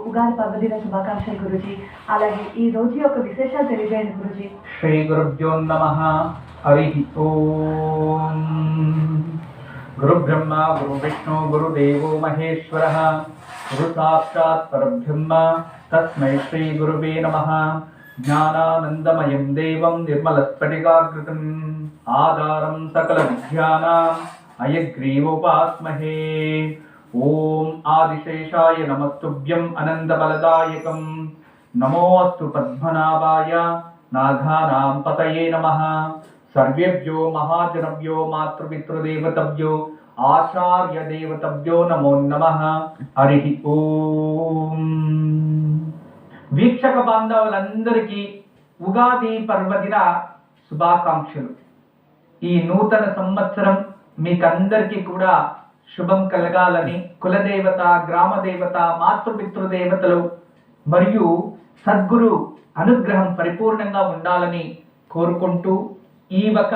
ఉగాది పర్వదిన శుభాకాంక్షలు గురుజీ. అలాగే ఈ రోజు యొక్క విశేషాలు తెలియజేయండి గురుజీ. శ్రీ గురుభ్యో నమః. హరి ఓం. గురు బ్రహ్మ గురు విష్ణు గురుదేవో మహేశ్వరః. గురు సాక్షాత్ పరబ్రహ్మ తస్మై శ్రీ గురువే నమః. జ్ఞానానందమయం దేవం నిర్మలస్ఫటికాకృతిం ఆధారం సకల విద్యానాం హయగ్రీవోపాస్మహే. ఓం ఆదిశేషాయ నమస్తుభ్యం అనంతబలదాయకం. నమోऽस्तु పద్మనాభాయ నాథానాం పతయే నమః. సర్వేభ్యో మహాజనభ్యో మాతృపితృదేవతభ్యో ఆచార్యదేవతభ్యో నమో నమః. హరి ఓం. వీక్షక బాంధవులందరికీ ఉగాది పర్వదిన శుభాకాంక్షలు. ఈ నూతన సంవత్సరం మీకందరికీ కూడా శుభం కలగాలని కులదేవత, గ్రామదేవత, మాతృపితృదేవతలు మరియు సద్గురు అనుగ్రహం పరిపూర్ణంగా ఉండాలని కోరుకుంటూ ఈ ఒక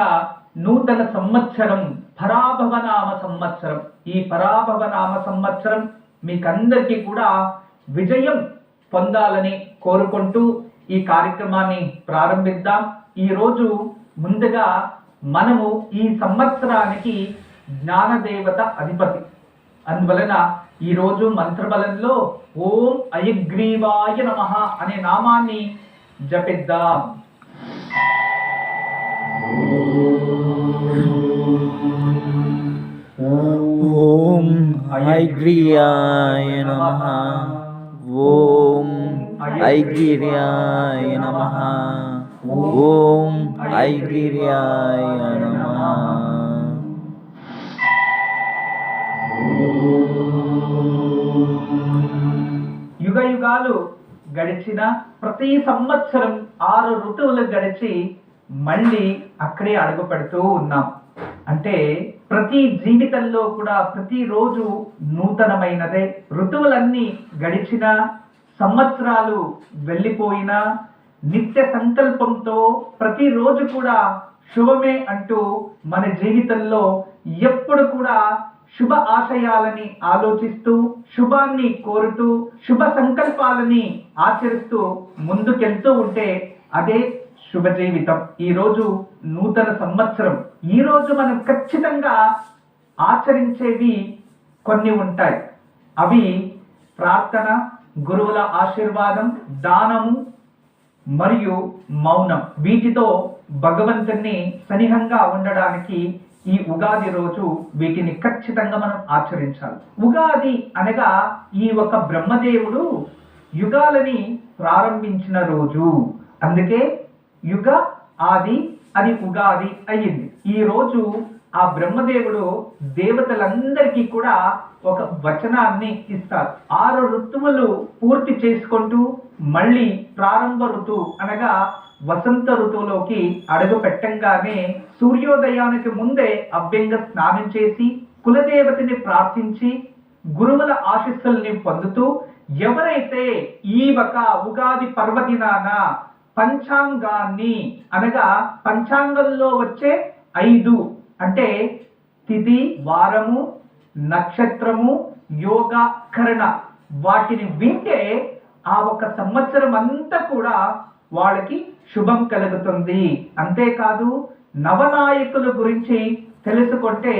నూతన సంవత్సరం పరాభవనామ సంవత్సరం, ఈ పరాభవనామ సంవత్సరం మీకందరికీ కూడా విజయం పొందాలని కోరుకుంటూ ఈ కార్యక్రమాన్ని ప్రారంభిద్దాం. ఈరోజు ముందుగా మనము ఈ సంవత్సరానికి జ్ఞానదేవత అధిపతి, అందువలన ఈరోజు మంత్రబలంలో ఓం అయగ్రీవాయ నమః అనే నామాన్ని జపిద్దాం. ఓం ఐగ్రీయాయ నమః. ఓం ఐగిర్యాయ నమః. ఓం ఐగిర్యాయ నమః. యుగ యుగాలు గడిచిన ప్రతి సంవత్సరం 6 ఋతువులు గడిచి మళ్ళీ అక్కడే అడుగు పెడుతూ ఉన్నాం. అంటే ప్రతి జీవితంలో కూడా ప్రతిరోజు నూతనమైనదే. ఋతువులన్నీ గడిచిన, సంవత్సరాలు వెళ్ళిపోయినా నిత్య సంకల్పంతో ప్రతిరోజు కూడా శుభమే అంటూ మన జీవితంలో ఎప్పుడు కూడా శుభ ఆశయాలని ఆలోచిస్తూ, శుభాన్ని కోరుతూ, శుభ సంకల్పాలని ఆచరిస్తూ ముందుకెళ్తూ ఉంటే అదే శుభ జీవితం. ఈరోజు నూతన సంవత్సరం. ఈరోజు మనం ఖచ్చితంగా ఆచరించేవి కొన్ని ఉంటాయి. అవి ప్రార్థన, గురువుల ఆశీర్వాదం, దానము మరియు మౌనం. వీటితో భగవంతుని సన్నిహంగా ఉండడానికి ఈ ఉగాది రోజు వీటిని ఖచ్చితంగా మనం ఆచరించాలి. ఉగాది అనగా ఈ ఒక బ్రహ్మదేవుడు యుగాలని ప్రారంభించిన రోజు. అందుకే యుగ ఆది అది ఉగాది అయ్యింది. ఈ రోజు ఆ బ్రహ్మదేవుడు దేవతలందరికీ కూడా ఒక వచనాన్ని ఇస్తారు. 6 ఋతువులు పూర్తి చేసుకుంటూ మళ్ళీ ప్రారంభ ఋతువు అనగా వసంత ఋతువులోకి అడుగు పెట్టంగానే సూర్యోదయానికి ముందే అభ్యంగ స్నానం చేసి కులదేవతని ప్రార్థించి గురువుల ఆశీస్సుల్ని పొందుతూ ఎవరైతే ఈ ఒక ఉగాది పర్వదినాన పంచాంగాన్ని అనగా పంచాంగంలో వచ్చే 5 అంటే తిథి, వారము, నక్షత్రము, యోగ, కరణ వాటిని వింటే ఆ ఒక సంవత్సరం అంతా కూడా వాళ్ళకి శుభం కలుగుతుంది. అంతేకాదు నవనాయకుల గురించి తెలుసుకుంటే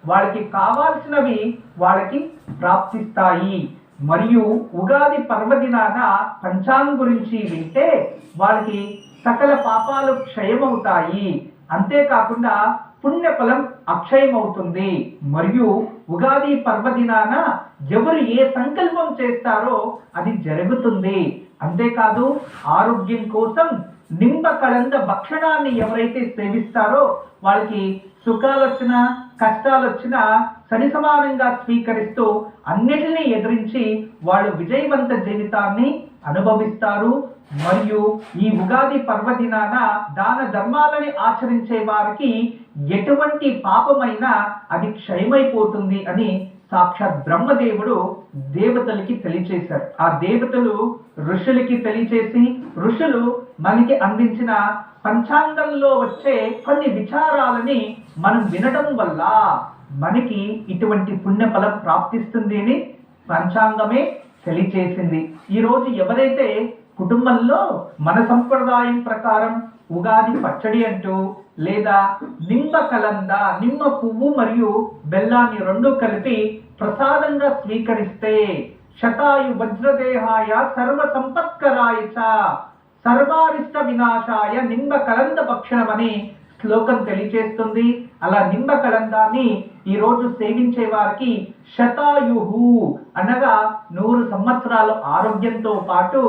వాళ్ళకి కావాల్సినవి వాళ్ళకి ప్రాప్తిస్తాయి. మరియు ఉగాది పర్వదినాన పంచాంగం గురించి వింటే వాళ్ళకి సకల పాపాలు క్షయమవుతాయి. అంతేకాకుండా పుణ్యఫలం అక్షయమవుతుంది. మరియు ఉగాది పర్వదినాన ఎవరు ఏ సంకల్పం చేస్తారో అది జరుగుతుంది. అంతేకాదు ఆరోగ్యం కోసం నింబ కళంద భక్షణాన్ని ఎవరైతే సేవిస్తారో వాళ్ళకి సుఖాలు వచ్చినా కష్టాలు వచ్చినా సరి సమానంగా స్వీకరిస్తూ అన్నిటినీ ఎదిరించి వాళ్ళు విజయవంత జీవితాన్ని అనుభవిస్తారు. మరియు ఈ ఉగాది పర్వదినాన దాన ధర్మాలని ఆచరించే వారికి ఎటువంటి పాపమైనా అది క్షయమైపోతుంది అని సాక్షాత్ బ్రహ్మదేవుడు దేవతలకి తెలియచేశారు. ఆ దేవతలు ఋషులకి తెలియచేసి ఋషులు మనకి అందించిన పంచాంగంలో వచ్చే కొన్ని విచారాలని మనం వినడం వల్ల మనకి ఇటువంటి పుణ్యఫలం ప్రాప్తిస్తుంది అని పంచాంగమే తెలియచేసింది. ఈరోజు ఎవరైతే కుటుంబంలో మన సంప్రదాయం ప్రకారం ఉగాది పచ్చడి అంటూ లేదా నిమ్మ కలంద, నిమ్మ పువ్వు మరియు బెల్లాన్ని రెండు కలిపి ప్రసాదంగా స్వీకరిస్తే శతాయు వజ్రదేహాయ సర్వ సంపత్కరాయ చ సర్వారిష్ట వినాశాయ నిమ్మ కలంద భక్షణమని శ్లోకం తెలియచేస్తుంది. అలా నిమ్మ కలందాన్ని ఈరోజు సేవించే వారికి శతాయుహు అనగా 100 సంవత్సరాలు ఆరోగ్యంతో పాటు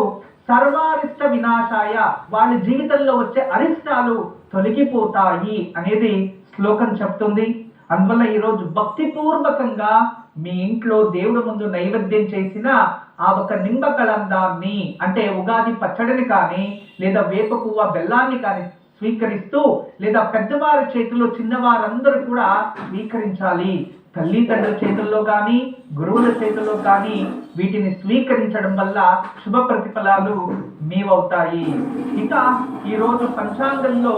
సర్వారిష్ట వినాశాయ వాళ్ళ జీవితంలో వచ్చే అరిష్టాలు తొలగిపోతాయి అనేది శ్లోకం చెప్తుంది. అందువల్ల ఈరోజు భక్తిపూర్వకంగా మీ ఇంట్లో దేవుడి ముందు నైవేద్యం చేసిన ఆ ఒక నిమ్మ కలందాన్ని అంటే ఉగాది పచ్చడిని కానీ లేదా వేప పువ్వు బెల్లాన్ని కానీ స్వీకరిస్తూ లేదా పెద్దవారి చేతుల్లో చిన్నవారందరూ కూడా స్వీకరించాలి. తల్లిదండ్రుల చేతుల్లో కానీ గురువుల చేతుల్లో కానీ వీటిని స్వీకరించడం వల్ల శుభ ప్రతిఫలాలు మీవవుతాయి. ఇక ఈరోజు పంచాంగంలో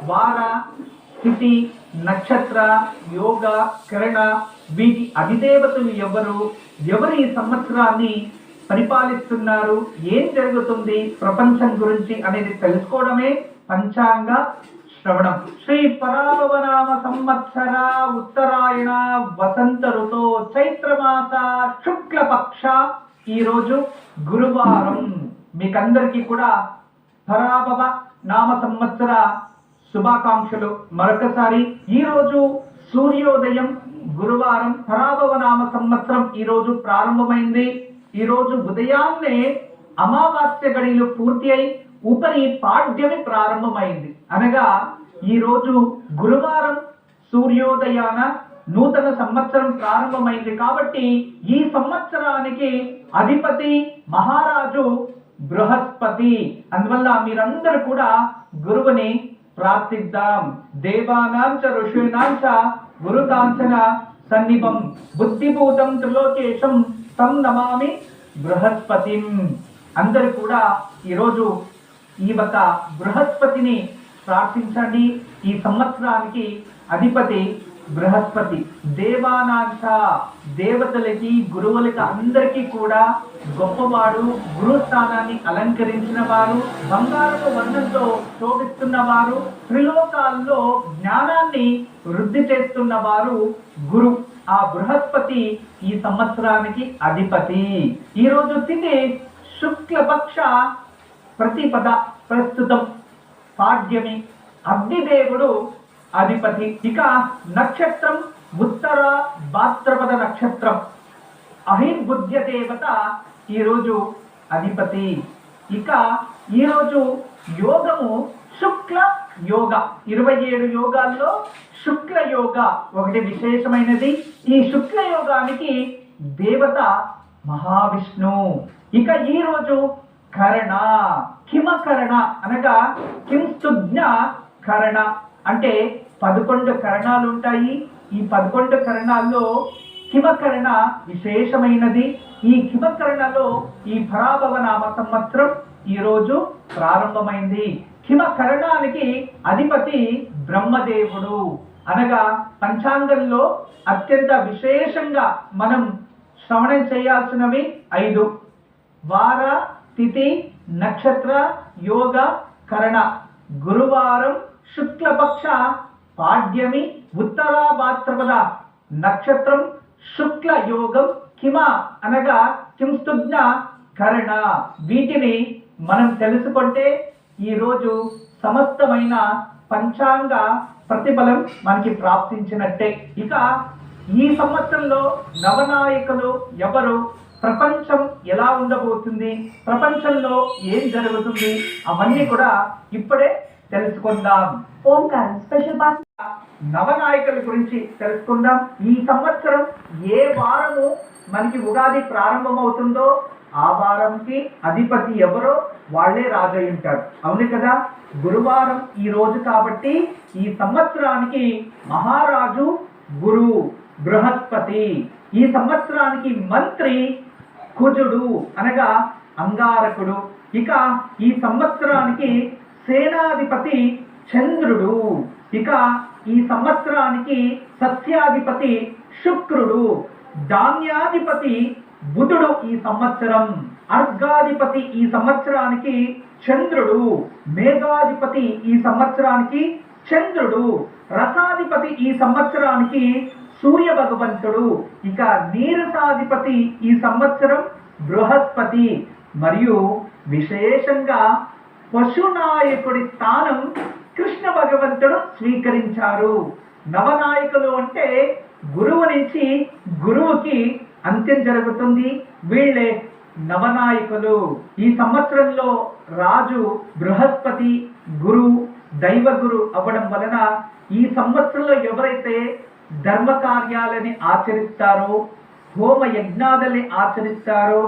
వార, తిథి, నక్షత్ర, యోగ, కిరణ వీటి అధిదేవతలు ఎవరు ఈ సంవత్సరాన్ని పరిపాలిస్తున్నారు, ఏం జరుగుతుంది ప్రపంచం గురించి అనేది తెలుసుకోవడమే పంచాంగ శ్రవణం. శ్రీ పరాభవనామ సంవత్సర ఉత్తరాయణ వసంత ఋతో చైత్రమాస శుక్లపక్ష ఈరోజు గురువారం. మీకందరికీ కూడా పరాభవ నామ సంవత్సర శుభాకాంక్షలు. మరొకసారి ఈరోజు సూర్యోదయం గురువారం, పరాభవ నామ సంవత్సరం ఈరోజు ప్రారంభమైంది. ఈరోజు ఉదయాన్నే అమావాస్య గడియలు పూర్తి అయి ఉపరి పాడ్యమి ప్రారంభమైంది. అనగా ఈరోజు గురువారం సూర్యోదయాన నూతన సంవత్సరం ప్రారంభమైంది. కాబట్టి ఈ సంవత్సరానికి అధిపతి మహారాజు బృహస్పతి. అందువల్ల మీరందరూ కూడా గురువుని ప్రార్థిద్దాం. దేవానాం చ ఋషీణాం చ గురుకాంచన సన్నిభం బుద్ధిభూతం త్రిలోకేశం తం నమామి బృహస్పతిం. అందరూ కూడా ఈరోజు ఈ ఒక బృహస్పతిని ప్రార్థించండి. ఈ సంవత్సరానికి అధిపతి బృహస్పతి. దేవానాంశ దేవతలకి గురువులకి అందరికీ కూడా గొప్పవాడు, గురుస్థానాన్ని అలంకరించిన వారు, బంగారపు వర్ణంతో శోభిస్తున్న వారు, త్రిలోకాల్లో జ్ఞానాన్ని వృద్ధి చేస్తున్న వారు గురు. ఆ బృహస్పతి ఈ సంవత్సరానికి అధిపతి. ఈరోజు తిథి శుక్లపక్ష ప్రతిపద, ప్రస్తుతం పాడ్యమి. అగ్నిదేవుడు అధిపతి. ఇక నక్షత్రం ఉత్తర భాద్రపద నక్షత్రం. అహిర్బుద్ధ్య దేవత ఈరోజు అధిపతి. ఇక ఈరోజు యోగము శుక్ల యోగ. 27 యోగాల్లో శుక్ల యోగ ఒకటి విశేషమైనది. ఈ శుక్ల యోగానికి దేవత మహావిష్ణు. ఇక ఈరోజు కరణ, కిమకరణ అనగా కింస్తుజ్ఞ కరణ అంటే 11 కరణాలు ఉంటాయి. ఈ 11 కరణాల్లో కిమకరణ విశేషమైనది. ఈ కిమకరణలో ఈ పరాభవ నామ సంవత్సరం ఈరోజు ప్రారంభమైంది. కిమకరణానికి అధిపతి బ్రహ్మదేవుడు. అనగా పంచాంగంలో అత్యంత విశేషంగా మనం శ్రవణం చేయాల్సినవి 5: వార, తిథి, నక్షత్ర, యోగ, కరణ. గురువారం శుక్లపక్ష పాడ్యమి, ఉత్తరాభాద్రపద నక్షత్రం, శుక్ల యోగం, కిమ అనగా కింస్తుజ్ఞ కరణ. వీటిని మనం తెలుసుకుంటే ఈరోజు సమస్తమైన పంచాంగ ప్రతిఫలం మనకి ప్రాప్తించినట్టే. ఇక ఈ సంవత్సరంలో నవనాయకులు ఎవరు, ప్రపంచం ఎలా ఉండబోతుంది, ప్రపంచంలో ఏం జరుగుతుంది, అవన్నీ కూడా ఇప్పుడే తెలుసుకుందాం. ఓంకారం స్పెషల్ పాస్ నవనాయకుల గురించి తెలుసుకుందాం. ఈ సంవత్సరం ఏ వారము మనకి ఉగాది ప్రారంభమవుతుందో ఆ వారంకి అధిపతి ఎవరో వాళ్ళే రాజు అయి ఉంటారు. అవును కదా? గురువారం ఈ రోజు కాబట్టి ఈ సంవత్సరానికి మహారాజు గురు బృహస్పతి. ఈ సంవత్సరానికి మంత్రి కుజుడు అనగా అంగారకుడు. ఇక ఈ సంవత్సరానికి సేనాధిపతి చంద్రుడు. ఇక ఈ సంవత్సరానికి సస్యాధిపతి శుక్రుడు. ధాన్యాధిపతి బుధుడు ఈ సంవత్సరం, అర్ఘాధిపతి ఈ సంవత్సరానికి చంద్రుడు, మేఘాధిపతి ఈ సంవత్సరానికి చంద్రుడు, రసాధిపతి ఈ సంవత్సరానికి సూర్య భగవంతుడు, ఇక నీరసాధిపతి ఈ సంవత్సరం బృహస్పతి, మరియు విశేషంగా పశునాయకుడి స్థానం కృష్ణ భగవంతుడు స్వీకరించారు. నవనాయకులు అంటే గురువు నుంచి గురువుకి అంత్యం జరుగుతుంది, వీళ్ళే నవనాయకులు. ఈ సంవత్సరంలో రాజు బృహస్పతి గురు దైవగురు అవ్వడం వలన ఈ సంవత్సరంలో ఎవరైతే ధర్మ కార్యాలని ఆచరిస్తారో, హోమ యజ్ఞాలని ఆచరిస్తారో,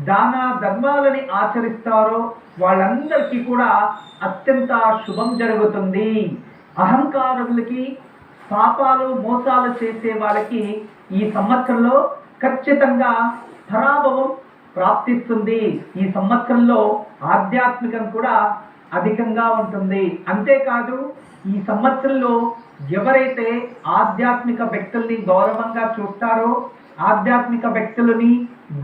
దాన ధర్మాలని ఆచరిస్తారో వాళ్ళందరికీ కూడా అత్యంత శుభం జరుగుతుంది. అహంకారులకి, పాపాలు మోసాలు చేసే వాళ్ళకి ఈ సంవత్సరంలో ఖచ్చితంగా పరాభవం ప్రాప్తిస్తుంది. ఈ సంవత్సరంలో ఆధ్యాత్మికం కూడా అధికంగా ఉంటుంది. అంతేకాదు ఈ సంవత్సరంలో ఎవరైతే ఆధ్యాత్మిక వ్యక్తుల్ని గౌరవంగా చూస్తారో, ఆధ్యాత్మిక వ్యక్తులని,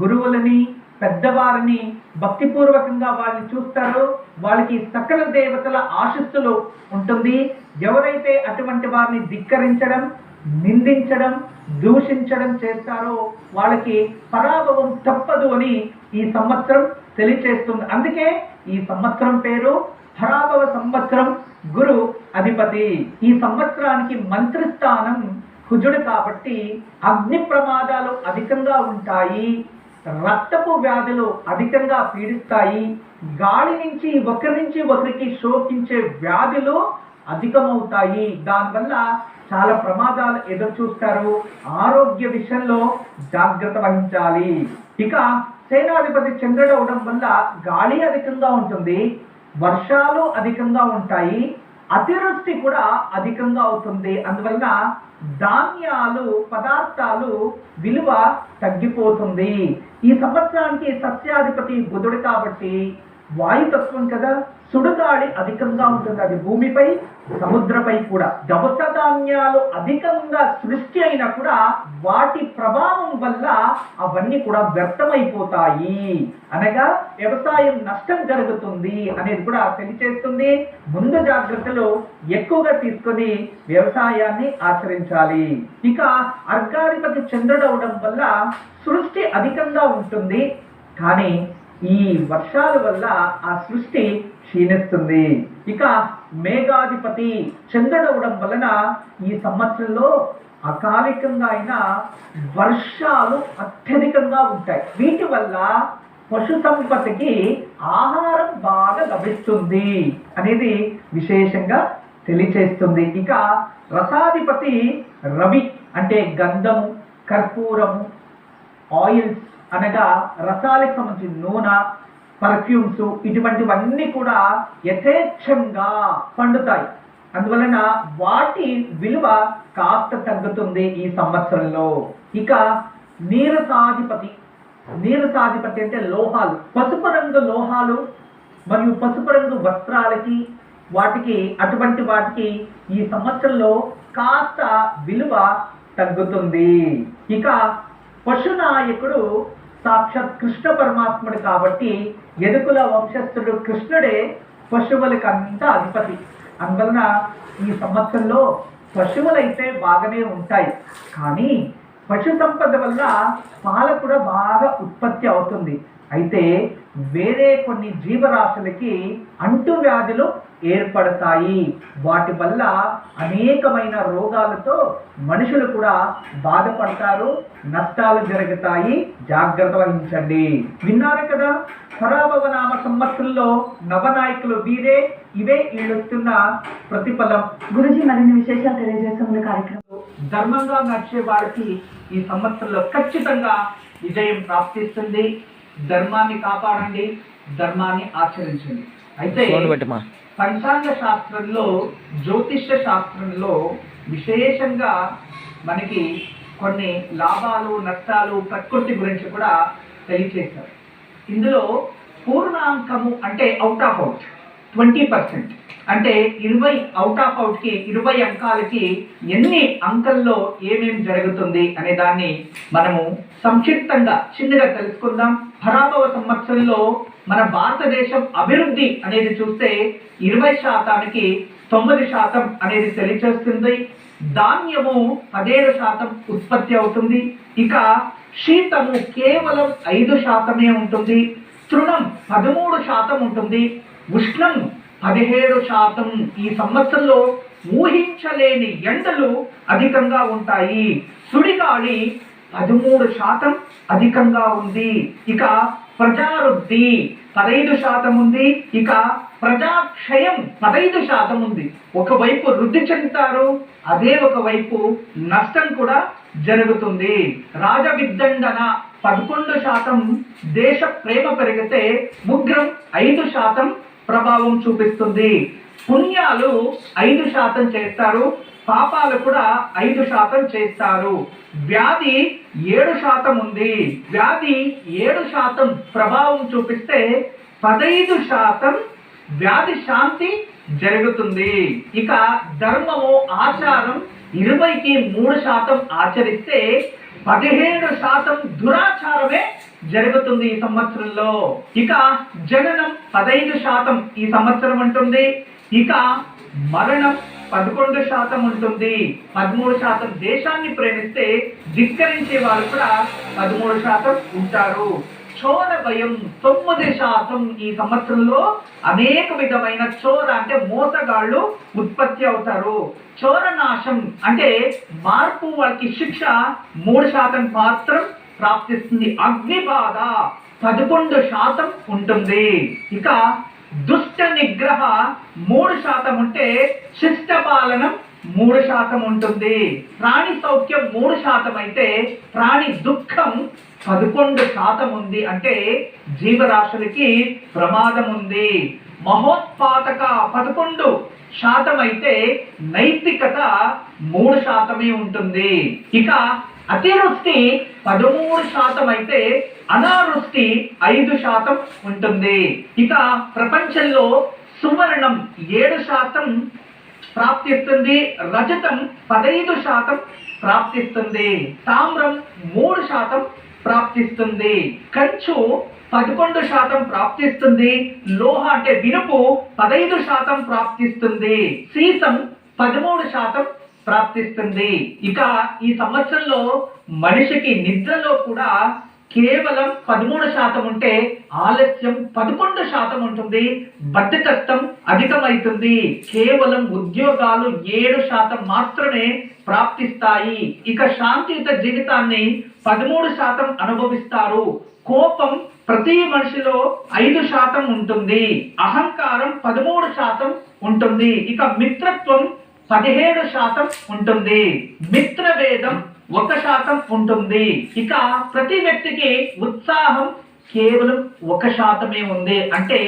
గురువులని, పెద్దవారిని భక్తిపూర్వకంగా వాళ్ళని చూస్తారో వాళ్ళకి సకల దేవతల ఆశీస్సులు ఉంటుంది. ఎవరైతే అటువంటి వారిని ధిక్కరించడం, నిందించడం, దూషించడం చేస్తారో వాళ్ళకి పరాభవం తప్పదు అని ఈ సంవత్సరం తెలియచేస్తుంది. అందుకే ఈ సంవత్సరం పేరు పరాభవ సంవత్సరం, గురు అధిపతి. ఈ సంవత్సరానికి మంత్రిస్థానం కుజుడు కాబట్టి అగ్ని ప్రమాదాలు అధికంగా ఉంటాయి, రక్తపు వ్యాధులు అధికంగా పీడిస్తాయి, గాలి నుంచి ఒకరికి శోకించే వ్యాధులు అధికమవుతాయి. దానివల్ల చాలా ప్రమాదాలు ఎదురు చూస్తారు. ఆరోగ్య విషయంలో జాగ్రత్త వహించాలి. ఇక సేనాధిపతి చంద్రుడు అవడం వల్ల గాలి అధికంగా ఉంటుంది, వర్షాలు అధికంగా ఉంటాయి, అతివృష్టి కూడా అధికంగా అవుతుంది. అందువలన ధాన్యాలు, పదార్థాలు విలువ తగ్గిపోతుంది. ఈ సంవత్సరానికి సస్యాధిపతి బుధుడు కాబట్టి వాయుతత్వం కదా, సుడుగాలి అధికంగా ఉంటుంది. అది భూమిపై, సముద్రపై కూడా. దవస ధాన్యాలు అధికంగా సృష్టి అయినా కూడా వాటి ప్రభావం వల్ల అవన్నీ కూడా వ్యర్థమైపోతాయి, అనగా వ్యవసాయం నష్టం జరుగుతుంది అనేది కూడా తెలియచేస్తుంది. ముందు జాగ్రత్తలు ఎక్కువగా తీసుకొని వ్యవసాయాన్ని ఆచరించాలి. ఇక అర్ఘాధిపతి చంద్రుడు అవడం వల్ల సృష్టి అధికంగా ఉంటుంది, కానీ ఈ వర్షాల వల్ల ఆ సృష్టి క్షీణిస్తుంది. ఇక మేఘాధిపతి చంద్రుడు అవడం వలన ఈ సంవత్సరంలో అకాలికంగా అయినా వర్షాలు అత్యధికంగా ఉంటాయి. వీటి వల్ల పశు సంపదకి ఆహారం బాగా లభిస్తుంది అనేది విశేషంగా తెలియచేస్తుంది. ఇక రసాధిపతి రవి అంటే గంధము, కర్పూరము, ఆయిల్స్ అనగా రసాలకు సంబంధించిన నూనె, పర్ఫ్యూమ్స్, ఇటువంటివన్నీ కూడా యథేచ్ఛంగా పండుతాయి. అందువలన వాటి విలువ కాస్త తగ్గుతుంది ఈ సంవత్సరంలో. ఇక నీరసాధిపతి అంటే లోహాలు, పసుపు రంగు లోహాలు మరియు పసుపు రంగు వస్త్రాలకి, అటువంటి వాటికి ఈ సంవత్సరంలో కాస్త విలువ తగ్గుతుంది. ఇక పశునాయకుడు సాక్షాత్ కృష్ణ పరమాత్ముడు కాబట్టి యదుకుల వంశస్థుడు కృష్ణుడే పశువులకు అంత అధిపతి. అందువలన ఈ సంవత్సరంలో పశువులైతే బాగానే ఉంటాయి, కానీ పశు సంపద వల్ల పాల కూడా బాగా ఉత్పత్తి అవుతుంది. అయితే వేరే కొన్ని జీవరాశులకి అంటువ్యాధులు ఏర్పడతాయి. వాటి వల్ల అనేకమైన రోగాలతో మనుషులు కూడా బాధపడతారు, నష్టాలు జరుగుతాయి. జాగ్రత్త వహించండి. విన్నారు కదా, పరాభవ నామ సంవత్సరంలో నవనాయకులు వీరే. ఇవే వీళ్ళొస్తున్న ప్రతిఫలం. గురుజీ మరిన్ని విశేషాలు తెలియజేస్తున్న కార్యక్రమం. ధర్మంగా నడిచే వారికి ఈ సంవత్సరంలో ఖచ్చితంగా విజయం ప్రాప్తిస్తుంది. ధర్మాన్ని కాపాడండి, ధర్మాన్ని ఆచరించండి. అయితే పంచాంగ శాస్త్రంలో, జ్యోతిష్య శాస్త్రంలో విశేషంగా మనకి కొన్ని లాభాలు, నష్టాలు, ప్రకృతి గురించి కూడా తెలియచేశారు. ఇందులో పూర్ణాంకము అంటే అవుట్ ఆఫ్ అవుట్ 20%, అంటే 20 అవుట్ ఆఫ్ అవుట్ కి 20 అంకాలకి ఎన్ని అంకెల్లో ఏమేమి జరుగుతుంది అనే దాన్ని మనము సంక్షిప్తంగా చిన్నగా తెలుసుకుందాం. పరాభవ సంవత్సరంలో మన భారతదేశం అభివృద్ధి అనేది చూస్తే 20%కి 9% అనేది తెలియచేస్తుంది. ధాన్యము 17% ఉత్పత్తి అవుతుంది. ఇక శీతము కేవలం 5% ఉంటుంది. తృణం 13% ఉంటుంది. ఉష్ణం 17%. ఈ సంవత్సరంలో ఊహించలేని ఎండలు అధికంగా ఉంటాయి. సుడిగాలి 13% అధికంగా ఉంది. ఇక ప్రజావృద్ధి 15% ఉంది. ఇక ప్రజాక్షయం 15% ఉంది. ఒకవైపు వృద్ధి చెందుతారు, అదే ఒకవైపు నష్టం కూడా జరుగుతుంది. రాజవిద్దండన 11%. దేశ ప్రేమ పెరిగితే ఉగ్రం 5% ప్రభావం చూపిస్తుంది. పుణ్యాలు 5% చేస్తారు, పాపాలు కూడా 5% చేస్తారు. వ్యాధి 7% ఉంది. వ్యాధి 7% ప్రభావం చూపిస్తే 15% వ్యాధి శాంతి జరుగుతుంది. ఇక ధర్మము ఆచారం 20కి 3% ఆచరిస్తే 17% దురాచారమే జరుగుతుంది ఈ సంవత్సరంలో. ఇక జననం 15% ఈ సంవత్సరం ఉంటుంది. ఇక మరణం 11% ఉంటుంది. 13% దేశాన్ని ప్రేమిస్తే ధిక్కరించే వారు కూడా 13% ఉంటారు. చోర భయం 9% ఈ సంవత్సరంలో అనేక విధమైన చోర అంటే మోసగాళ్ళు ఉత్పత్తి అవుతారు. చోర నాశం అంటే మార్పు, వాళ్ళకి శిక్ష 3% మాత్రం ప్రాప్తిస్తుంది. అగ్ని బాధ 11% ఉంటుంది. ఇక దుష్ట నిగ్రహ 3% ఉంటే శిష్ట పాలనం 3% ఉంటుంది. ప్రాణి సౌఖ్యం 3% అయితే ప్రాణి దుఃఖం 11% ఉంది. అంటే జీవరాశులకి ప్రమాదం ఉంది. మహోత్పాదక 11% అయితే నైతికత 3% ఉంటుంది. ఇక అతివృష్టి 13% అయితే అనావృష్టి 5% ఉంటుంది. ఇక ప్రపంచంలో సువర్ణం 7% ప్రాప్తిస్తుంది. రజతం 15% ప్రాప్తిస్తుంది. తామ్రం 3% ప్రాప్తిస్తుంది. కంచు 11% ప్రాప్తిస్తుంది. లోహ అంటే వినుపు 15% ప్రాప్తిస్తుంది. సీసం 13% ప్రాప్తిస్తుంది. ఇక ఈ సంవత్సరంలో మనిషికి నిద్రలో కూడా కేవలం 13% ఉంటే ఆలస్యం 11% ఉంటుంది. బద్ధకత్వం అధికమైతుంది. కేవలం ఉద్యోగాలు 7% మాత్రమే ప్రాప్తిస్తాయి. ఇక శాంతియుత జీవితాన్ని 13% అనుభవిస్తారు. కోపం ప్రతి మనిషిలో 5% ఉంటుంది. అహంకారం 13% ఉంటుంది. ఇక మిత్రత్వం 17% ఉంటుంది. మిత్రభేదం 1% ఉంటుంది. ఇక ప్రతి వ్యక్తికి ఉత్సాహం కేవలం 1% ఉంది. అంటే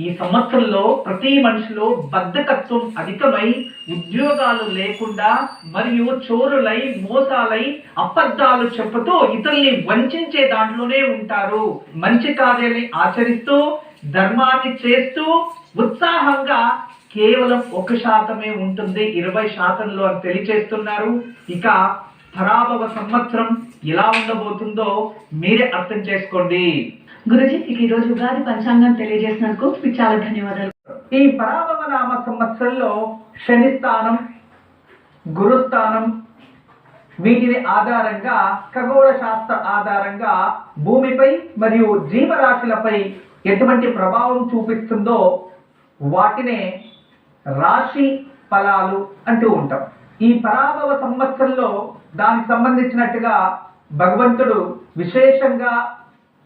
ఈ సంవత్సరంలో ప్రతి మనిషిలో బద్ధకత్వం అధికమై ఉద్యోగాలు లేకుండా మరియు చోరులై మోసాలై అబద్ధాలు చెప్పుతూ ఇతరుల్ని వంచే దాంట్లోనే ఉంటారు. మంచి కార్యాన్ని ఆచరిస్తూ ధర్మాన్ని చేస్తూ ఉత్సాహంగా కేవలం 1% ఉంటుంది 20%లో అని తెలియజేస్తున్నారు. ఇక పరాభవ సంవత్సరం ఎలా ఉండబోతుందో మీరే అర్థం చేసుకోండి. గురుజీ, ఇక ఈ రోజు ఉగాది పంచాంగం తెలియజేసినందుకు మీకు చాలా ధన్యవాదాలు. ఈ పరాభవ నామ సంవత్సరంలో శని స్థానం, గురుస్థానం వీటిని ఆధారంగా ఖగోళ శాస్త్ర ఆధారంగా భూమిపై మరియు జీవరాశులపై ఎటువంటి ప్రభావం చూపిస్తుందో వాటినే రాశి ఫలాలు అంటూ ఉంటాం. ఈ పరాభవ సంవత్సరంలో దానికి సంబంధించినట్టుగా భగవంతుడు విశేషంగా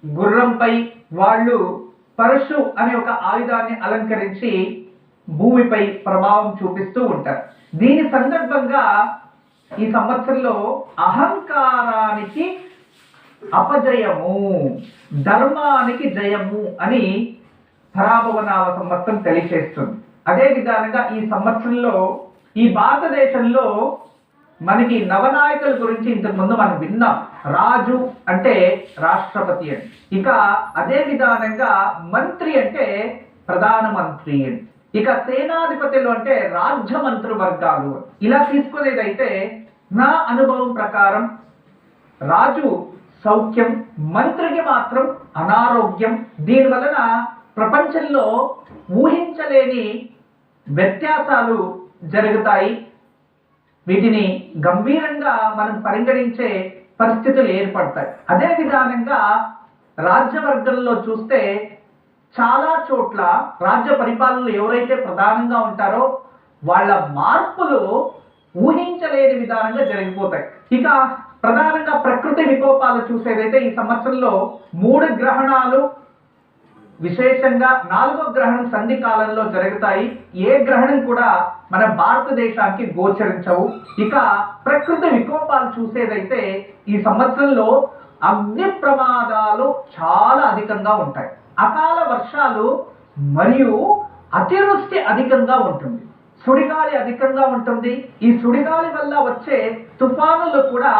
గుర్రంపై వాళ్ళు పరశు అనే ఒక ఆయుధాన్ని అలంకరించి భూమిపై ప్రభావం చూపిస్తూ ఉంటారు. దీని సందర్భంగా ఈ సంవత్సరంలో అహంకారానికి అపజయము, ధర్మానికి జయము అని పరాభవనామ సంవత్సరం తెలియజేస్తుంది. అదే విధానంగా ఈ సంవత్సరంలో ఈ భారతదేశంలో మనకి నవనాయకుల గురించి ఇంతకు ముందు మనం విన్నాం. రాజు అంటే రాష్ట్రపతి అని, ఇక అదే విధానంగా మంత్రి అంటే ప్రధానమంత్రి అని, ఇక సేనాధిపతులు అంటే రాజ్య మంత్రివర్గాలు. ఇలా తీసుకునేదైతే నా అనుభవం ప్రకారం రాజు సౌఖ్యం, మంత్రికి మాత్రం అనారోగ్యం. దీని వలన ప్రపంచంలో ఊహించలేని వ్యత్యాసాలు జరుగుతాయి. వీటిని గంభీరంగా మనం పరిగణించే పరిస్థితులు ఏర్పడతాయి. అదే విధానంగా రాజ్యవర్గంలో చూస్తే చాలా చోట్ల రాజ్య పరిపాలనలు ఎవరైతే ప్రధానంగా ఉంటారో వాళ్ళ మార్పులు ఊహించలేని విధానంగా జరిగిపోతాయి. ఇక ప్రధానంగా ప్రకృతి వికోపాలు చూసేదైతే ఈ సంవత్సరంలో 3 గ్రహణాలు, విశేషంగా 4వ గ్రహణం సంధి కాలంలో జరుగుతాయి. ఏ గ్రహణం కూడా మన భారతదేశానికి గోచరించవు. ఇక ప్రకృతి వికోపాలు చూసేదైతే ఈ సంవత్సరంలో అగ్ని ప్రమాదాలు చాలా అధికంగా ఉంటాయి. అకాల వర్షాలు మరియు అతివృష్టి అధికంగా ఉంటుంది. సుడిగాలి అధికంగా ఉంటుంది. ఈ సుడిగాలి వల్ల వచ్చే తుఫానులు కూడా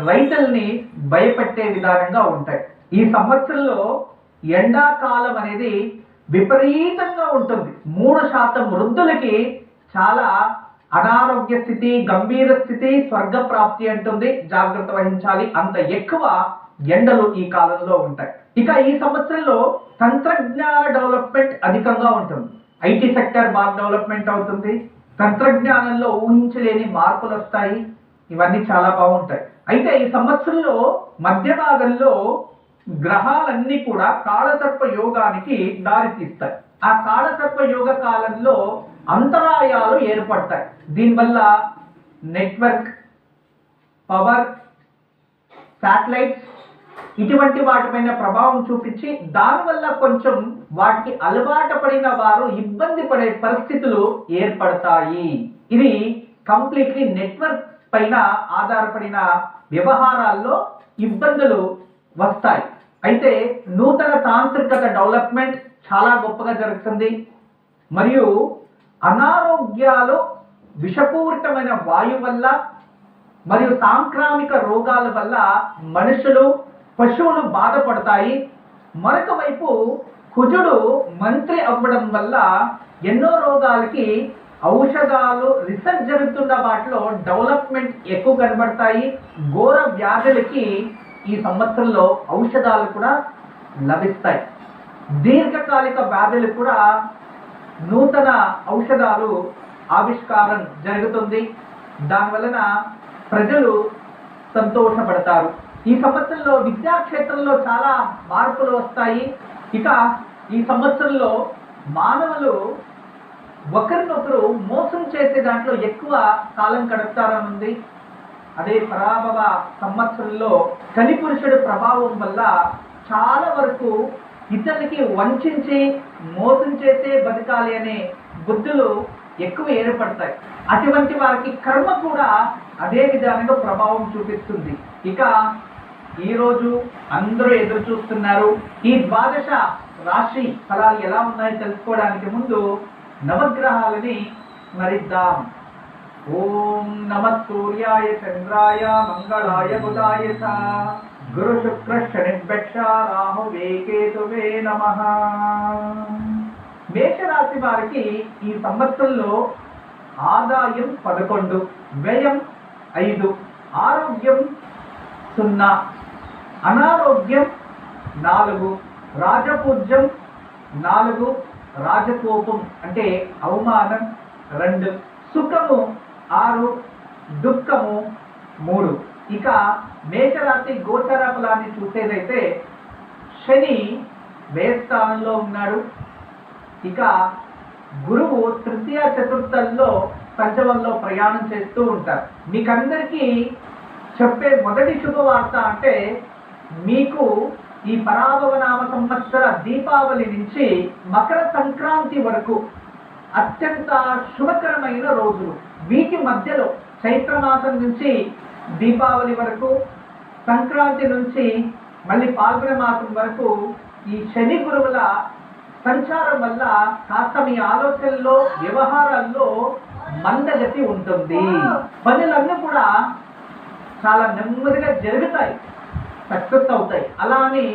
రైతుల్ని భయపెట్టే విధానంగా ఉంటాయి. ఈ సంవత్సరంలో ఎండాకాలం అనేది విపరీతంగా ఉంటుంది. 3% వృద్ధులకి చాలా అనారోగ్య స్థితి, గంభీర స్థితి, స్వర్గప్రాప్తి అంటుంది. జాగ్రత్త వహించాలి. అంత ఎక్కువ ఎండలు ఈ కాలంలో ఉంటాయి. ఇక ఈ సంవత్సరంలో తంత్రజ్ఞాన డెవలప్మెంట్ అధికంగా ఉంటుంది. ఐటీ సెక్టర్ బాగా డెవలప్మెంట్ అవుతుంది. తంత్రజ్ఞానంలో ఊహించలేని మార్పులు వస్తాయి. ఇవన్నీ చాలా బాగుంటాయి. అయితే ఈ సంవత్సరంలో మధ్య భాగంలో గ్రహాలన్నీ కూడా కాళసర్ప యోగానికి దారితీస్తాయి. ఆ కాళసర్ప యోగ కాలంలో అంతరాయాలు ఏర్పడతాయి. దీనివల్ల నెట్వర్క్, పవర్, శాటిలైట్స్ ఇటువంటి వాటిపైన ప్రభావం చూపించి దానివల్ల కొంచెం వాటికి అలవాటు పడిన వారు ఇబ్బంది పడే పరిస్థితులు ఏర్పడతాయి. ఇది కంప్లీట్లీ నెట్వర్క్ పైన ఆధారపడిన వ్యవహారాల్లో ఇబ్బందులు వస్తాయి. అయితే నూతన తాంత్రికత డెవలప్మెంట్ చాలా గొప్పగా జరుగుతుంది. మరియు అనారోగ్యాలు విషపూరితమైన వాయువు వల్ల మరియు సాంక్రామిక రోగాల వల్ల మనుషులు, పశువులు బాధపడతాయి. మరొక వైపు కుజుడు మంత్రి అవ్వడం వల్ల ఎన్నో రోగాలకి ఔషధాలు, రీసెర్చ్ జరుగుతున్న వాటిలో డెవలప్మెంట్ ఎక్కువ కనబడతాయి. ఘోర వ్యాధులకి ఈ సంవత్సరంలో ఔషధాలు కూడా లభిస్తాయి. దీర్ఘకాలిక వ్యాధులు కూడా నూతన ఔషధాలు ఆవిష్కారం జరుగుతుంది. దానివలన ప్రజలు సంతోషపడతారు. ఈ సంవత్సరంలో విద్యాక్షేత్రంలో చాలా మార్పులు వస్తాయి. ఇక ఈ సంవత్సరంలో మానవులు ఒకరినొకరు మోసం చేసే దాంట్లో ఎక్కువ కాలం గడుపుతారని ఉంది. అదే పరాభవ సంవత్సరంలో కలిపురుషుడు ప్రభావం వల్ల చాలా వరకు ఇతరులకి వంచి మోసం చేసే బతకాలి అనే బుద్ధులు ఎక్కువ ఏర్పడతాయి. అటువంటి వారికి కర్మ కూడా అదే విధానంగా ప్రభావం చూపిస్తుంది. ఇక ఈరోజు అందరూ ఎదురు చూస్తున్నారు. ఈ 12 రాశి ఫలాలు ఎలా ఉన్నాయో తెలుసుకోవడానికి ముందు నవగ్రహాలని స్మరిద్దాం. ఓం నమః సూర్యాయ చంద్రాయ మంగళాయ బుధాయ చ గురు శుక్ర శనిభ్యక్ష రాహువే కేతువే నమః. మేషరాశి వారికి ఈ సంవత్సరంలో ఆదాయం 11, వ్యయం 5, ఆరోగ్యం 0, అనారోగ్యం 4, రాజపూజ్యం 4, రాజకోపం అంటే అవమానం 2, సుఖము 6, దుఃఖము 3. ఇక మేషరాశి గోచర ఫలాన్ని చూసేదైతే శని వ్యయస్థానంలో ఉన్నాడు. ఇక గురువు తృతీయ చతుర్థంలో పంచమంలో ప్రయాణం చేస్తూ ఉంటారు. మీకందరికీ చెప్పే మొదటి శుభవార్త అంటే మీకు ఈ పరాభవనామ సంవత్సర దీపావళి నుంచి మకర సంక్రాంతి వరకు అత్యంత శుభకరమైన రోజులు. వీటి మధ్యలో చైత్రమాసం నుంచి దీపావళి వరకు, సంక్రాంతి నుంచి మళ్ళీ పాల్గొన మాసం వరకు ఈ శని గురువుల సంచారం వల్ల కాస్త మీ ఆలోచనల్లో, వ్యవహారాల్లో మందగతి ఉంటుంది. పనులన్నీ కూడా చాలా నెమ్మదిగా జరుగుతాయి, సక్సెస్ అవుతాయి. అలా అని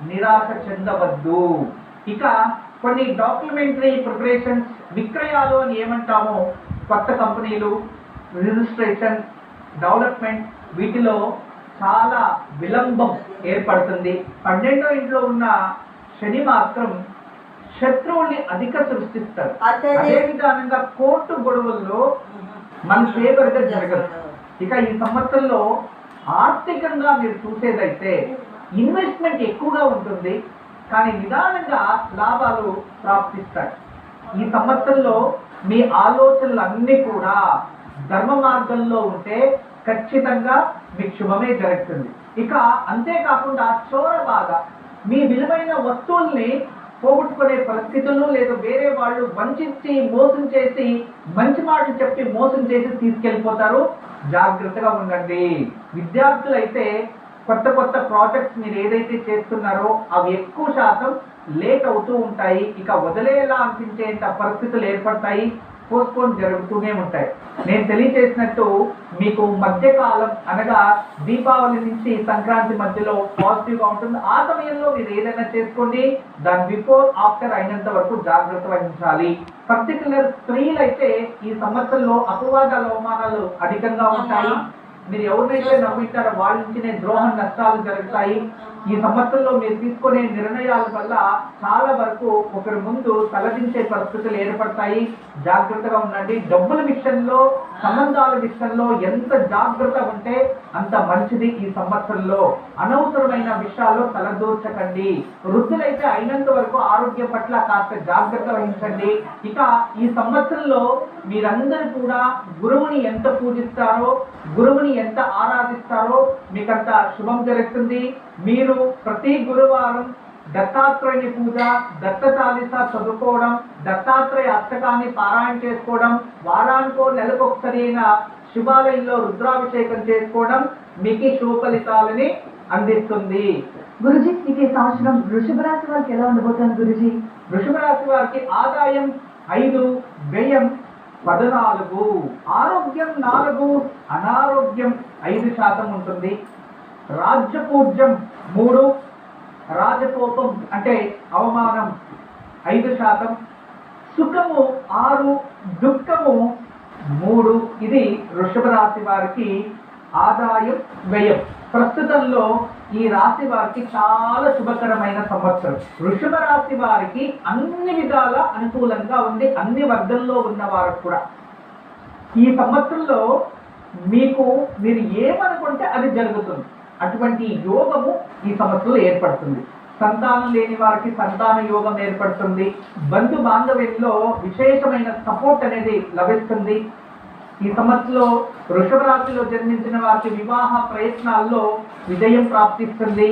నిరాశ చెందవద్దు. ఇక కొన్ని డాక్యుమెంటరీ ప్రిపరేషన్స్ విక్రయాలు అని ఏమంటామో కొత్త కంపెనీలు, రిజిస్ట్రేషన్, డెవలప్మెంట్, వీటిలో చాలా విలంబం ఏర్పడుతుంది. 12వ ఇంట్లో ఉన్న శని మాత్రం శత్రువుల్ని అధిక సృష్టిస్తారు. అదే విధానంగా కోర్టు గొడవల్లో మన ఫేవర్గా జరగదు. ఇక ఈ సంవత్సరంలో ఆర్థికంగా మీరు చూసేదైతే ఇన్వెస్ట్మెంట్ ఎక్కువగా ఉంటుంది, కానీ నిదానంగా లాభాలు ప్రాప్తిస్తాయి. ఈ సంవత్సరంలో మీ ఆలోచనలు అన్నీ కూడా ధర్మ మార్గంలో ఉంటే ఖచ్చితంగా మీకు శుభమే జరుగుతుంది. ఇక అంతేకాకుండా చోర బాధ, మీ విలువైన వస్తువుల్ని పోగొట్టుకునే పరిస్థితులు, లేదా వేరే వాళ్ళు వంచి మోసం చేసి మంచి మాటలు చెప్పి మోసం చేసి తీసుకెళ్ళిపోతారు. జాగ్రత్తగా ఉండండి. విద్యార్థులు అయితే కొత్త కొత్త ప్రాజెక్ట్స్ మీరు ఏదైతే చేస్తున్నారో అవి ఎక్కువ శాతం లేట్ అవుతూ ఉంటాయి. ఇక వదిలేలా అనిపించేంత పరిస్థితులు ఏర్పడతాయి, పోస్ట్పోన్ జరుగుతూనే ఉంటాయి. నేను తెలియజేసినట్టు మీకు మధ్యకాలం అనగా దీపావళి నుంచి సంక్రాంతి మధ్యలో పాజిటివ్గా ఉంటుంది. ఆ సమయంలో మీరు ఏదైనా చేసుకోండి, దాని బిఫోర్ ఆఫ్టర్ అయినంత వరకు జాగ్రత్త వహించాలి. పర్టికులర్ స్త్రీలైతే ఈ సంవత్సరంలో అపవాదాల అవమానాలు అధికంగా ఉంటాయి. మీరు ఎవరినైతే నమ్మింటారో వాళ్ళ నుంచినే ద్రోహం, నష్టాలు జరుగుతాయి. ఈ సంవత్సరంలో మీరు తీసుకునే నిర్ణయాల వల్ల చాలా వరకు ఒకరి ముందు తలదించే పరిస్థితులు ఏర్పడతాయి. జాగ్రత్తగా ఉండండి. డబ్బుల విషయంలో, సంబంధాల విషయంలో ఎంత జాగ్రత్తగా ఉంటే అంత మంచిది. ఈ సంవత్సరంలో అనవసరమైన విషయాల్లో తలదూర్చకండి. వృద్ధులైతే అయినంత వరకు ఆరోగ్యం పట్ల కాస్త జాగ్రత్త వహించండి. ఇక ఈ సంవత్సరంలో మీరందరూ కూడా గురువుని ఎంత పూజిస్తారో, గురువుని ఎంత ఆరాధిస్తారో మీకంత శుభం జరుగుతుంది. మీరు ప్రతి గురువారం దత్తాత్రేయుని పూజ, దత్త చాలీసా చదువుకోవడం, దత్తాత్రేయ అష్టకాన్ని పారాయణ చేసుకోవడం, వారానికో నెలకొకసారి శివాలయంలో రుద్రాభిషేకం చేసుకోవడం మీకు శుభ ఫలితాలని అందిస్తుంది. గురుజీ, మీకు ఈ సంవత్సరం వృషభ రాశి వారికి ఎలా ఉండబోతుంది గురుజీ? వృషభ రాశి వారికి ఆదాయం 5, వ్యయం 14, ఆరోగ్యం 4, అనారోగ్యం 5% ఉంటుంది. రాజ్యపూజ్యం 3, రాజకోపం అంటే అవమానం 5%, సుఖము 6, దుఃఖము 3. ఇది వృషభ రాశి వారికి ఆదాయం, వ్యయం. ప్రస్తుతంలో ఈ రాశి వారికి చాలా శుభకరమైన సంవత్సరం. వృషభ రాశి వారికి అన్ని విధాల అనుకూలంగా ఉంది, అన్ని వర్గంలో ఉన్న వారికి కూడా. ఈ సంవత్సరంలో మీరు ఏమనుకుంటే అది జరుగుతుంది. అటువంటి యోగము ఈ సంవత్సరంలో ఏర్పడుతుంది. సంతానం లేని వారికి సంతాన యోగం ఏర్పడుతుంది. బంధు బాంధవ్యంలో విశేషమైన సపోర్ట్ అనేది లభిస్తుంది. ఈ సంవత్సరంలో వృషభ రాశిలో జన్మించిన వారికి వివాహ ప్రయత్నాల్లో విజయం ప్రాప్తిస్తుంది.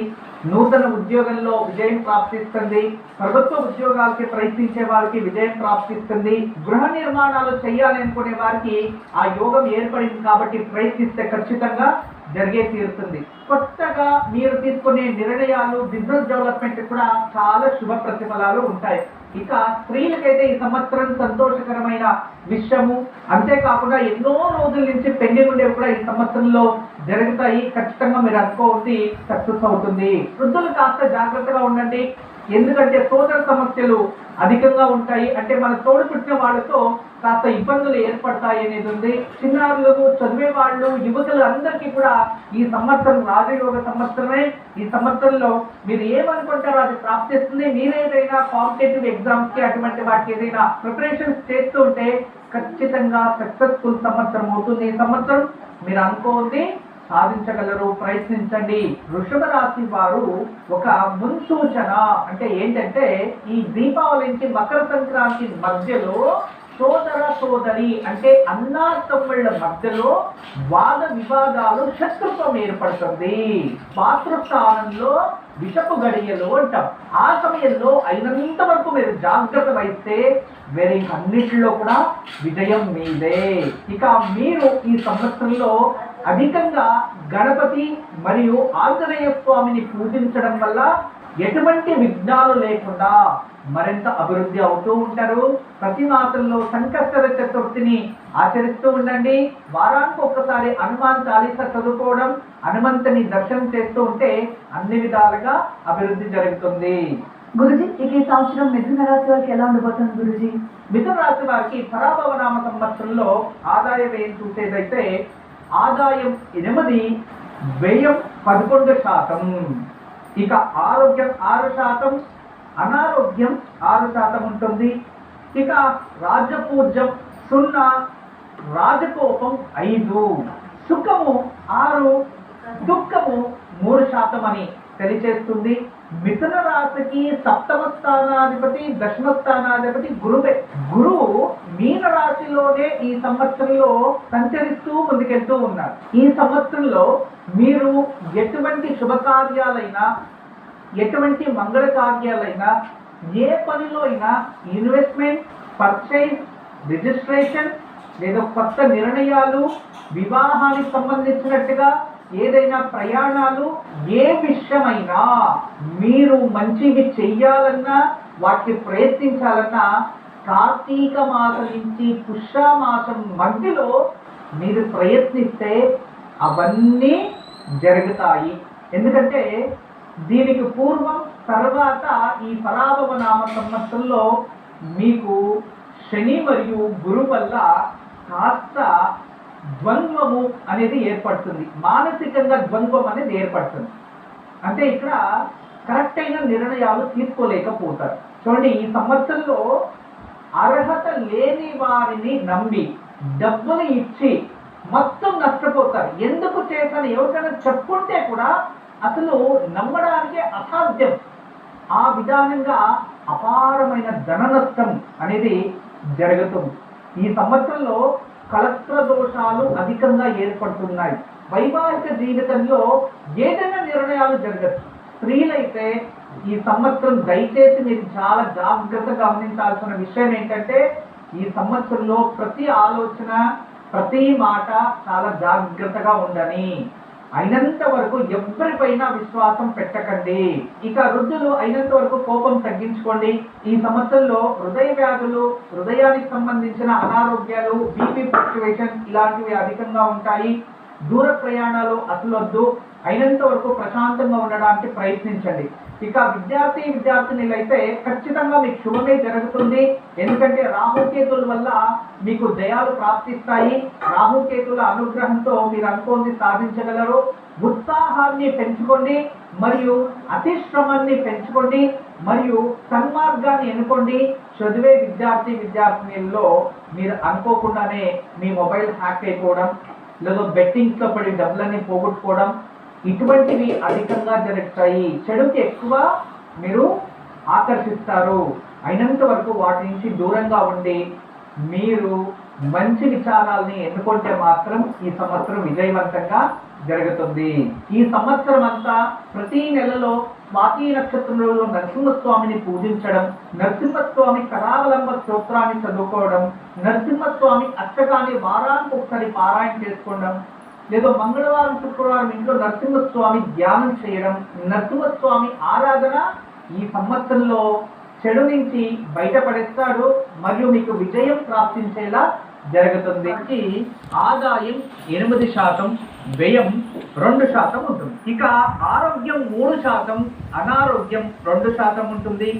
నూతన ఉద్యోగంలో విజయం ప్రాప్తిస్తుంది. ప్రభుత్వ ఉద్యోగాలకి ప్రయత్నించే వారికి విజయం ప్రాప్తిస్తుంది. గృహ నిర్మాణాలు చేయాలి అనుకునే వారికి ఆ యోగం ఏర్పడింది కాబట్టి ప్రయత్నిస్తే ఖచ్చితంగా జరిగే తీరుతుంది. కొత్తగా మీరు తీసుకునే నిర్ణయాలు, బిజినెస్ డెవలప్మెంట్ కూడా చాలా శుభ ప్రతిఫలాలు ఉంటాయి. ఇక స్త్రీలకైతే ఈ సంవత్సరం సంతోషకరమైన విషయము. అంతేకాకుండా ఎన్నో రోజుల నుంచి పెండింగ్ ఉండేవి కూడా ఈ సంవత్సరంలో జరుగుతాయి. ఖచ్చితంగా మీరు అనుకోవద్ది సక్సెస్ అవుతుంది. వృద్ధులు కాస్త జాగ్రత్తగా ఉండండి, ఎందుకంటే సోదర సమస్యలు అధికంగా ఉంటాయి. అంటే మన తోడు పుట్టిన వాళ్ళతో కాస్త ఇబ్బందులు ఏర్పడతాయి అనేది ఉంది. చిన్నారులకు, చదివే వాళ్ళు, యువకులు అందరికీ కూడా ఈ సంవత్సరం రాజయోగ సంవత్సరమే. ఈ సంవత్సరంలో మీరు ఏమనుకుంటారో అది ప్రాప్తిస్తుంది. మీరేదైనా కాంపిటేటివ్ ఎగ్జామ్స్ కి అటువంటి వాటికి ఏదైనా ప్రిపరేషన్స్ చేస్తూ ఉంటే ఖచ్చితంగా సక్సెస్ఫుల్ సంవత్సరం అవుతుంది. ఈ సంవత్సరం మీరు అనుకోండి సాధించగలరు, ప్రయత్నించండి. వృషభ రాశి వారు ఒక మున్సూచన అంటే ఏంటంటే ఈ దీపావళి నుంచి మకర సంక్రాంతి మధ్యలో సోదర సోదరి అంటే అన్నా తమ్ముళ్ళ మధ్యలో వాద వివాదాలు, శత్రుత్వం ఏర్పడుతుంది. మాతృస్థానంలో విషపు గడియలు అంటాం. ఆ సమయంలో అయినంత వరకు మీరు జాగ్రత్త వహిస్తే వేరే అన్నిటిలో కూడా విజయం మీదే. ఇక మీరు ఈ సంవత్సరంలో అధికంగా గణపతి మరియు ఆంజనేయ స్వామిని పూజించడం వల్ల ఎటువంటి విఘ్నాలు లేకుండా మరింత అభివృద్ధి అవుతూ ఉంటారు. ప్రతి మాసంలో సంకష్టర చతుర్థిని ఆచరిస్తూ ఉండండి. వారానికి ఒక్కసారి హనుమాన్ చాలీసా చదువుకోవడం, హనుమంతుని దర్శనం చేస్తూ ఉంటే అన్ని విధాలుగా అభివృద్ధి జరుగుతుంది. గురుజీ ఇక ఈ సంవత్సరం మిథున రాశి వారికి ఎలా ఉండబోతుంది గురుజీ? మిథున రాశి వారికి పరాభవ నామ సంవత్సరంలో ఆదాయ వ్యయం చూసేదైతే ఆదాయం 8, వ్యయం 11%. ఇక ఆరోగ్యం 6%, అనారోగ్యం 6% ఉంటుంది. ఇక రాజపూజ్యం 0, రాజకోపం 5, సుఖము 6, దుఃఖము 3% అని తెలియచేస్తుంది. మిథున రాశికి 7వ స్థానాధిపతి, 10వ స్థానాధిపతి గురువే. గురువు మీన రాశిలోనే ఈ సంవత్సరంలో సంచరిస్తూ ముందుకెళ్తూ ఉన్నారు. ఈ సంవత్సరంలో మీరు ఎటువంటి శుభకార్యాలైనా, ఎటువంటి మంగళ కార్యాలైనా, ఏ పనిలో అయినా ఇన్వెస్ట్మెంట్, పర్చేజ్, రిజిస్ట్రేషన్ లేదా కొత్త నిర్ణయాలు, వివాహానికి సంబంధించినట్టుగా ఏదైనా ప్రయాణాలు, ఏ విషయమైనా మీరు మంచివి చెయ్యాలన్నా, వాటికి ప్రయత్నించాలన్నా కార్తీక మాసం నుంచి పుష్యమాసం మధ్యలో మీరు ప్రయత్నిస్తే అవన్నీ జరుగుతాయి. ఎందుకంటే దీనికి పూర్వం తర్వాత ఈ పరాభవ నామ సంవత్సరంలో మీకు శని మరియు గురు వల్ల కాస్త ద్వంద్వము అనేది ఏర్పడుతుంది. మానసికంగా ద్వంద్వం అనేది ఏర్పడుతుంది. అంటే ఇక్కడ కరెక్ట్ అయిన నిర్ణయాలు తీసుకోలేకపోతారు. చూడండి, ఈ సంవత్సరంలో అర్హత లేని వారిని నమ్మి డబ్బులు ఇచ్చి మొత్తం నష్టపోతారు. ఎందుకు చేశాను ఎవరికైనా చెప్పుకుంటే కూడా అసలు నమ్మడానికి అసాధ్యం. ఆ విధానంగా అపారమైన ధన నష్టం అనేది జరుగుతుంది. ఈ సంవత్సరంలో కలత్ర దోషాలు అధికంగా ఏర్పడుతున్నాయి. వైవాహిక జీవితంలో ఏదైనా నిర్ణయాలు జరగచ్చు. స్త్రీలైతే ఈ సంవత్సరం దయచేసి మీరు చాలా జాగ్రత్తగా గమనించాల్సిన విషయం ఏంటంటే ఈ సంవత్సరంలో ప్రతి ఆలోచన, ప్రతి మాట చాలా జాగ్రత్తగా ఉండని. అయినంత వరకు ఎవరిపైన విశ్వాసం పెట్టకండి. ఇక వృద్ధులు అయినంత వరకు కోపం తగ్గించుకోండి. ఈ సంవత్సరంలో హృదయ వ్యాధులు, హృదయానికి సంబంధించిన అనారోగ్యాలు, బీపీ ఫ్లక్చువేషన్ ఇలాంటివి అధికంగా ఉంటాయి. దూర ప్రయాణాలు అసలు వద్దు. అయినంత వరకు ప్రశాంతంగా ఉండడానికి ప్రయత్నించండి. ఇక విద్యార్థినులైతే ఖచ్చితంగా మీకు శుభమే జరుగుతుంది. ఎందుకంటే రాహుకేతుల వల్ల మీకు జయాలు ప్రాప్తిస్తాయి. రాహుకేతుల అనుగ్రహంతో మీరు అనుకోని సాధించగలరు. ఉత్సాహాన్ని పెంచుకోండి మరియు అతిశ్రమాన్ని పెంచుకోండి మరియు సన్మార్గాన్ని ఎన్నుకోండి. చదివే విద్యార్థినుల్లో మీరు అనుకోకుండానే మీ మొబైల్ హ్యాక్ అయిపోవడం, లేదా బెట్టింగ్స్లో పడి డబ్బులన్నీ పోగొట్టుకోవడం ఇటువంటివి అధికంగా జరుగుతాయి. చెడుకి ఎక్కువ మీరు ఆకర్షిస్తారు. అయినంత వరకు వాటి నుంచి దూరంగా ఉండి మీరు మంచి విచారాల్ని ఎన్నుకుంటే మాత్రం ఈ సంవత్సరం విజయవంతంగా జరుగుతుంది. ఈ సంవత్సరం అంతా ప్రతి నెలలో స్వాతి నక్షత్రంలో నరసింహస్వామిని పూజించడం, నరసింహస్వామి కరావలంబ స్తోత్రాన్ని చదువుకోవడం, నరసింహస్వామి అష్టకాన్ని వారానికి ఒకసారి పారాయణ చేసుకోవడం, లేదా మంగళవారం, శుక్రవారం ఇంట్లో నరసింహస్వామి ధ్యానం చేయడం, నరసింహస్వామి ఆరాధన ఈ సంవత్సరంలో చెడు నుంచి బయటపడేస్తాడు మరియు మీకు విజయం ప్రాప్తించేలా జరుగుతుంది. ఆదాయం 8%, వ్యయం 2% ఉంటుంది. ఇక ఆరోగ్యం 3%, అనారోగ్యం 2% ఉంటుంది.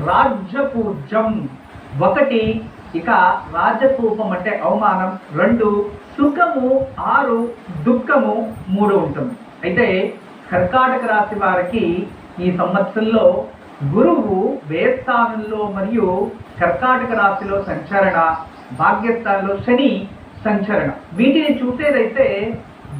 రాజ్యపూజ్యం 1, ఇక రాజకోపం అంటే అవమానం 2, సుఖము 6, దుఃఖము 3 ఉంటుంది. అయితే కర్కాటక రాశి వారికి ఈ సంవత్సరంలో గురువు వ్యయస్థానంలో మరియు కర్కాటక రాశిలో సంచరణ, భాగ్యస్థానంలో శని సంచరణ. వీటిని చూసేదైతే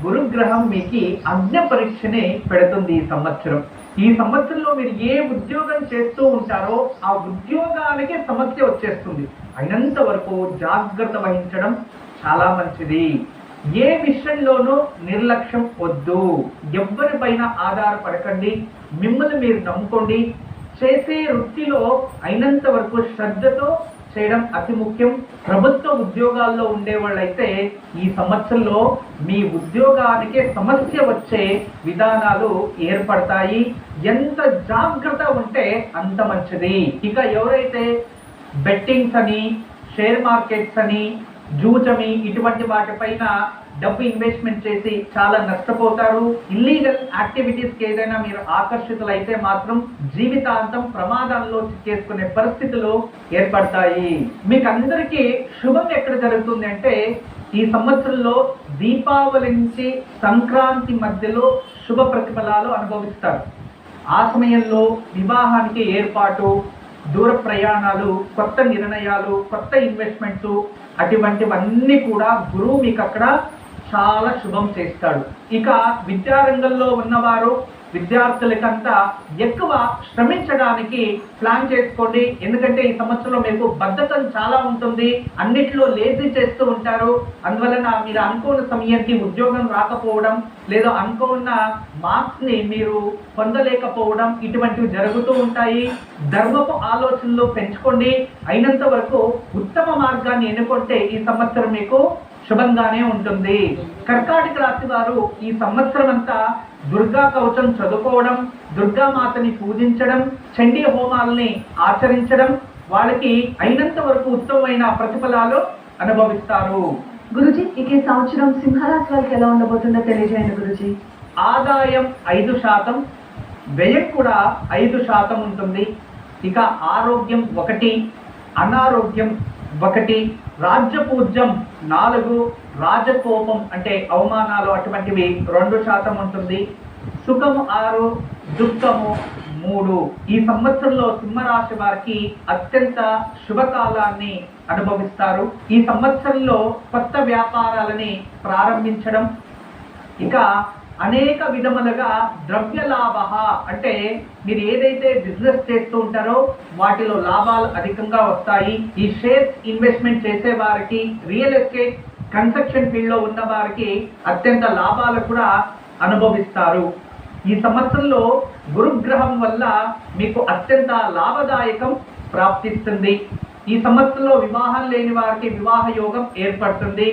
గురుగ్రహం మీకు అగ్ని పరీక్షనే పెడుతుంది ఈ సంవత్సరం. ఈ సంవత్సరంలో మీరు ఏ ఉద్యోగం చేస్తూ ఉంటారో ఆ ఉద్యోగానికి సమస్య వచ్చేస్తుంది. అయినంత వరకు జాగ్రత్త వహించడం చాలా మంచిది. ఏ విషయంలోనూ నిర్లక్ష్యం వద్దు. ఎవరిపైన ఆధారపడకండి. మిమ్మల్ని మీరు నమ్ముకోండి. చేసే వృత్తిలో అయినంత వరకు శ్రద్ధతో చేయడం అతి ముఖ్యం. ప్రభుత్వ ఉద్యోగాల్లో ఉండేవాళ్ళైతే ఈ సంవత్సరంలో మీ ఉద్యోగానికి సమస్య వచ్చే విధానాలు ఏర్పడతాయి. ఎంత జాగ్రత్త ఉంటే అంత మంచిది. ఇక ఎవరైతే బెట్టింగ్స్ అని, షేర్ మార్కెట్స్ అని, జూజమి ఇటువంటి వాటిపైన డబ్బు ఇన్వెస్ట్మెంట్ చేసి చాలా నష్టపోతారు. ఇల్లీగల్ యాక్టివిటీస్కి ఏదైనా మీరు ఆకర్షితులైతే మాత్రం జీవితాంతం ప్రమాదంలో చిక్కేసుకునే పరిస్థితులు ఏర్పడతాయి. మీకు అందరికీ శుభం ఎక్కడ జరుగుతుంది అంటే ఈ సంవత్సరంలో దీపావళి నుంచి సంక్రాంతి మధ్యలో శుభ ప్రతిఫలాలు అనుభవిస్తారు. ఆ సమయంలో వివాహానికి ఏర్పాటు, దూర ప్రయాణాలు, కొత్త నిర్ణయాలు, కొత్త ఇన్వెస్ట్మెంట్స్ అటువంటివన్నీ కూడా గురువు మీకు అక్కడ చాలా శుభం చేస్తాడు. ఇక విద్యారంగంలో ఉన్నవారు విద్యార్థులకంతా ఎక్కువ శ్రమించడానికి ప్లాన్ చేసుకోండి. ఎందుకంటే ఈ సంవత్సరంలో మీకు బద్ధకం చాలా ఉంటుంది, అన్నిట్లో లేజీ చేస్తూ ఉంటారు. అందువలన మీరు అనుకున్న సమయానికి ఉద్యోగం రాకపోవడం లేదా అనుకున్న మార్క్స్ ని మీరు పొందలేకపోవడం ఇటువంటివి జరుగుతూ ఉంటాయి. ధర్మపు ఆలోచనలు పెంచుకోండి. అయినంత వరకు ఉత్తమ మార్గాన్ని ఎన్నుకుంటే ఈ సంవత్సరం మీకు శుభంగానే ఉంటుంది. కర్కాటక రాశి వారు ఈ సంవత్సరం అంతా దుర్గా కవచం చదువుకోవడం, దుర్గామాతని పూజించడం, చండీ హోమాలని ఆచరించడం వాళ్ళకి అయినంత వరకు ఉత్తమమైన ప్రతిఫలాలు అనుభవిస్తారు. గురుజీ, ఇక ఈ సంవత్సరం సింహరాశి వాళ్ళకి ఎలా ఉండబోతుందో తెలియజేయండి గురుజీ. ఆదాయం 5%, వ్యయం కూడా 5% ఉంటుంది. ఇక ఆరోగ్యం 1, అనారోగ్యం 1, రాజ్యపూజ్యం 4, రాజకోపం అంటే అవమానాలు అటువంటివి 2% ఉంటుంది. సుఖము 6, దుఃఖము 3. ఈ సంవత్సరంలో సింహరాశి వారికి అత్యంత శుభకాలాన్ని అనుభవిస్తారు. ఈ సంవత్సరంలో కొత్త వ్యాపారాలని ప్రారంభించడం, ఇక అనేక విధములుగా ద్రవ్య లాభ అంటే మీరు ఏదైతే బిజినెస్ చేస్తూ ఉంటారో వాటిలో లాభాలు అధికంగా వస్తాయి. ఈ షేర్స్ ఇన్వెస్ట్మెంట్ చేసే వారికి, రియల్ ఎస్టేట్ కన్స్ట్రక్షన్ ఫీల్డ్ లో ఉన్న వారికి అత్యంత లాభాలు కూడా అనుభవిస్తారు. ఈ సంవత్సరంలో గురుగ్రహం వల్ల మీకు అత్యంత లాభదాయకం ప్రాప్తిస్తుంది. ఈ సంవత్సరంలో వివాహం లేని వారికి వివాహ యోగం ఏర్పడుతుంది,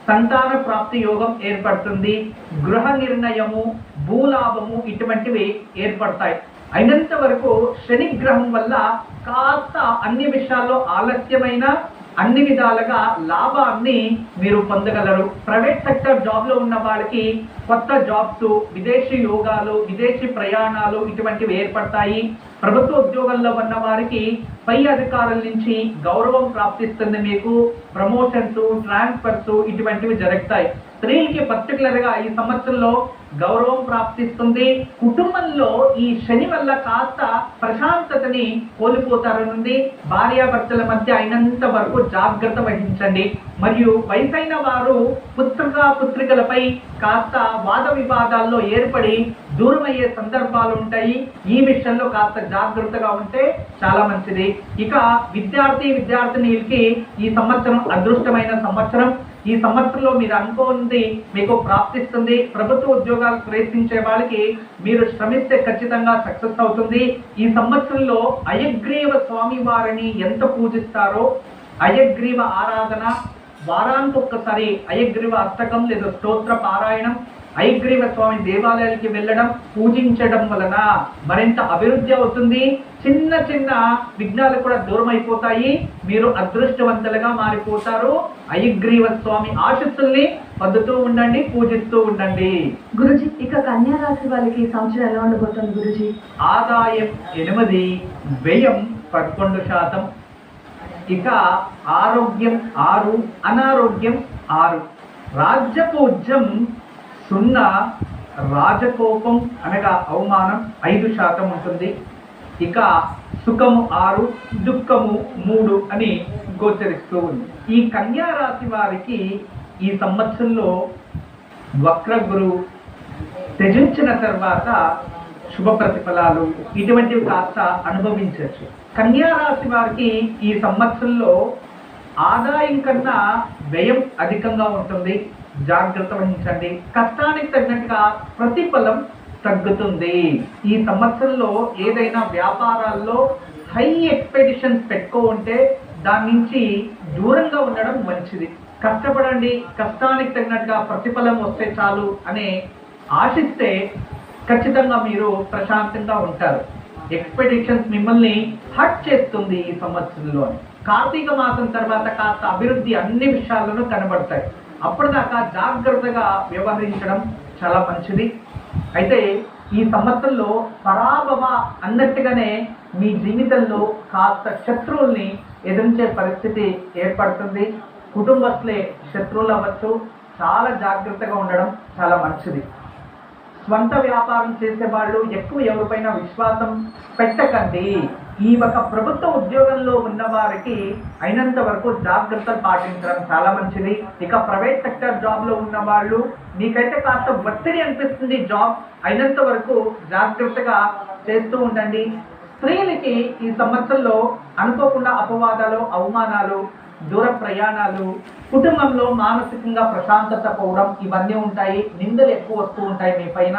సంతాన ప్రాప్తి యోగం ఏర్పడుతుంది, గృహ నిర్ణయము, భూలాభము ఇటువంటివి ఏర్పడతాయి. అయినంత వరకు శని గ్రహం వల్ల కాస్త అన్ని విషయాల్లో ఆలస్యమైన అన్ని విధాలుగా లాభాన్ని మీరు పొందగలరు. ప్రైవేట్ సెక్టర్ జాబ్ లో ఉన్న వాళ్ళకి కొత్త జాబ్స్, విదేశీ యోగాలు, విదేశీ ప్రయాణాలు ఇటువంటివి ఏర్పడతాయి. ప్రభుత్వ ఉద్యోగంలో ఉన్న వారికి పై అధికారుల నుంచి గౌరవం ప్రాప్తిస్తుంది. మీకు ప్రమోషన్స్, ట్రాన్స్ఫర్స్ ఇటువంటివి జరుగుతాయి. స్త్రీలకి పర్టికులర్ గా ఈ సంవత్సరంలో గౌరవం ప్రాప్తిస్తుంది. కుటుంబంలో ఈ శని వల్ల కాస్త ప్రశాంతతని కోల్పోతారనుంది. భార్యాభర్తల మధ్య అయినంత వరకు జాగ్రత్త వహించండి. మరియు వయసైన వారు పుత్రికలపై కాస్త వాద వివాదాల్లో ఏర్పడి దూరమయ్యే సందర్భాలు ఉంటాయి. ఈ విషయంలో కాస్త జాగ్రత్తగా ఉంటే చాలా మంచిది. ఇక విద్యార్థినీలకి ఈ సంవత్సరం అదృష్టమైన సంవత్సరం. ఈ సంవత్సరంలో మీరు అనుకోనిది మీకు ప్రాప్తిస్తుంది. ప్రభుత్వ ఉద్యోగాలు ప్రయత్నించే వాళ్ళకి మీరు శ్రమిస్తే ఖచ్చితంగా సక్సెస్ అవుతుంది. ఈ సంవత్సరంలో అయగ్రీవ స్వామి వారిని ఎంత పూజిస్తారో, అయగ్రీవ ఆరాధన, వారానికి ఒక్కసారి అయగ్రీవ అష్టకం లేదా స్తోత్ర పారాయణం, అయగ్రీవ స్వామి దేవాలయాలకి వెళ్ళడం, పూజించడం వలన మరింత అభివృద్ధి అవుతుంది. చిన్న చిన్న విఘ్నాలు కూడా దూరం అయిపోతాయి. మీరు అదృష్టవంతులుగా మారిపోతారు. అయగ్రీవ స్వామి ఆశీస్సుల్ని పొందుతూ ఉండండి, పూజిస్తూ ఉండండి. గురుజీ, ఇక కన్యా రాశి వాళ్ళకి ఈ సంవత్సరం ఎలా ఉండబోతుంది గురుజీ? ఆదాయం 8, వ్యయం 11%. ఇక ఆరోగ్యం 6, అనారోగ్యం 6, రాజ్యపూజ్యం 0, రాజకోపం అనగా అవమానం 5% ఉంటుంది. ఇక సుఖము 6, దుఃఖము 3 అని గోచరిస్తూ ఉంది. ఈ కన్యా రాశి వారికి ఈ సంవత్సరంలో వక్ర గురు త్యజించిన తర్వాత శుభ ప్రతిఫలాలు ఇటువంటివి కాస్త అనుభవించవచ్చు. కన్యా రాశి వారికి ఈ సంవత్సరంలో ఆదాయం కన్నా వ్యయం అధికంగా ఉంటుంది. జాగ్రత్త వహించండి. కష్టానికి తగినట్టుగా ప్రతిఫలం తగ్గుతుంది. ఈ సంవత్సరంలో ఏదైనా వ్యాపారాల్లో హై ఎక్స్పెక్టేషన్స్ పెట్టుకుంటే దాని నుంచి దూరంగా ఉండడం మంచిది. కష్టపడండి, కష్టానికి తగినట్టుగా ప్రతిఫలం వస్తే చాలు అని ఆశిస్తే ఖచ్చితంగా మీరు ప్రశాంతంగా ఉంటారు. ఎక్స్పెక్టేషన్స్ మిమ్మల్ని హర్ట్ చేస్తుంది. ఈ సంవత్సరంలో కార్తీక మాసం తర్వాత కాస్త అభివృద్ధి అన్ని విషయాల్లోనూ కనబడతాయి. అప్పటిదాకా జాగ్రత్తగా వ్యవహరించడం చాలా మంచిది. అయితే ఈ సంవత్సరంలో పరాభవ అన్నట్టుగానే మీ జీవితంలో కాస్త శత్రువుల్ని ఎదిరించే పరిస్థితి ఏర్పడుతుంది. కుటుంబస్తులే శత్రువులు అవ్వచ్చు. చాలా జాగ్రత్తగా ఉండడం చాలా మంచిది. స్వంత వ్యాపారం చేసే వాళ్ళు ఎక్కువ ఎవరిపైన విశ్వాసం పెట్టకండి. ఈ ఒక ప్రభుత్వ ఉద్యోగంలో ఉన్న వారికి అయినంత వరకు జాగ్రత్తలు పాటించడం చాలా మంచిది. ఇక ప్రైవేట్ సెక్టర్ జాబ్ లో ఉన్న వాళ్ళు మీకైతే కాస్త ఒత్తిడి అనిపిస్తుంది. జాబ్ అయినంత వరకు జాగ్రత్తగా చేస్తూ ఉండండి. స్త్రీలకి ఈ సంవత్సరంలో అనుకోకుండా అపవాదాలు, అవమానాలు, దూర ప్రయాణాలు, కుటుంబంలో మానసికంగా ప్రశాంతత పోవడం ఇవన్నీ ఉంటాయి. నిందలు ఎక్కువ వస్తూ ఉంటాయి మీ పైన.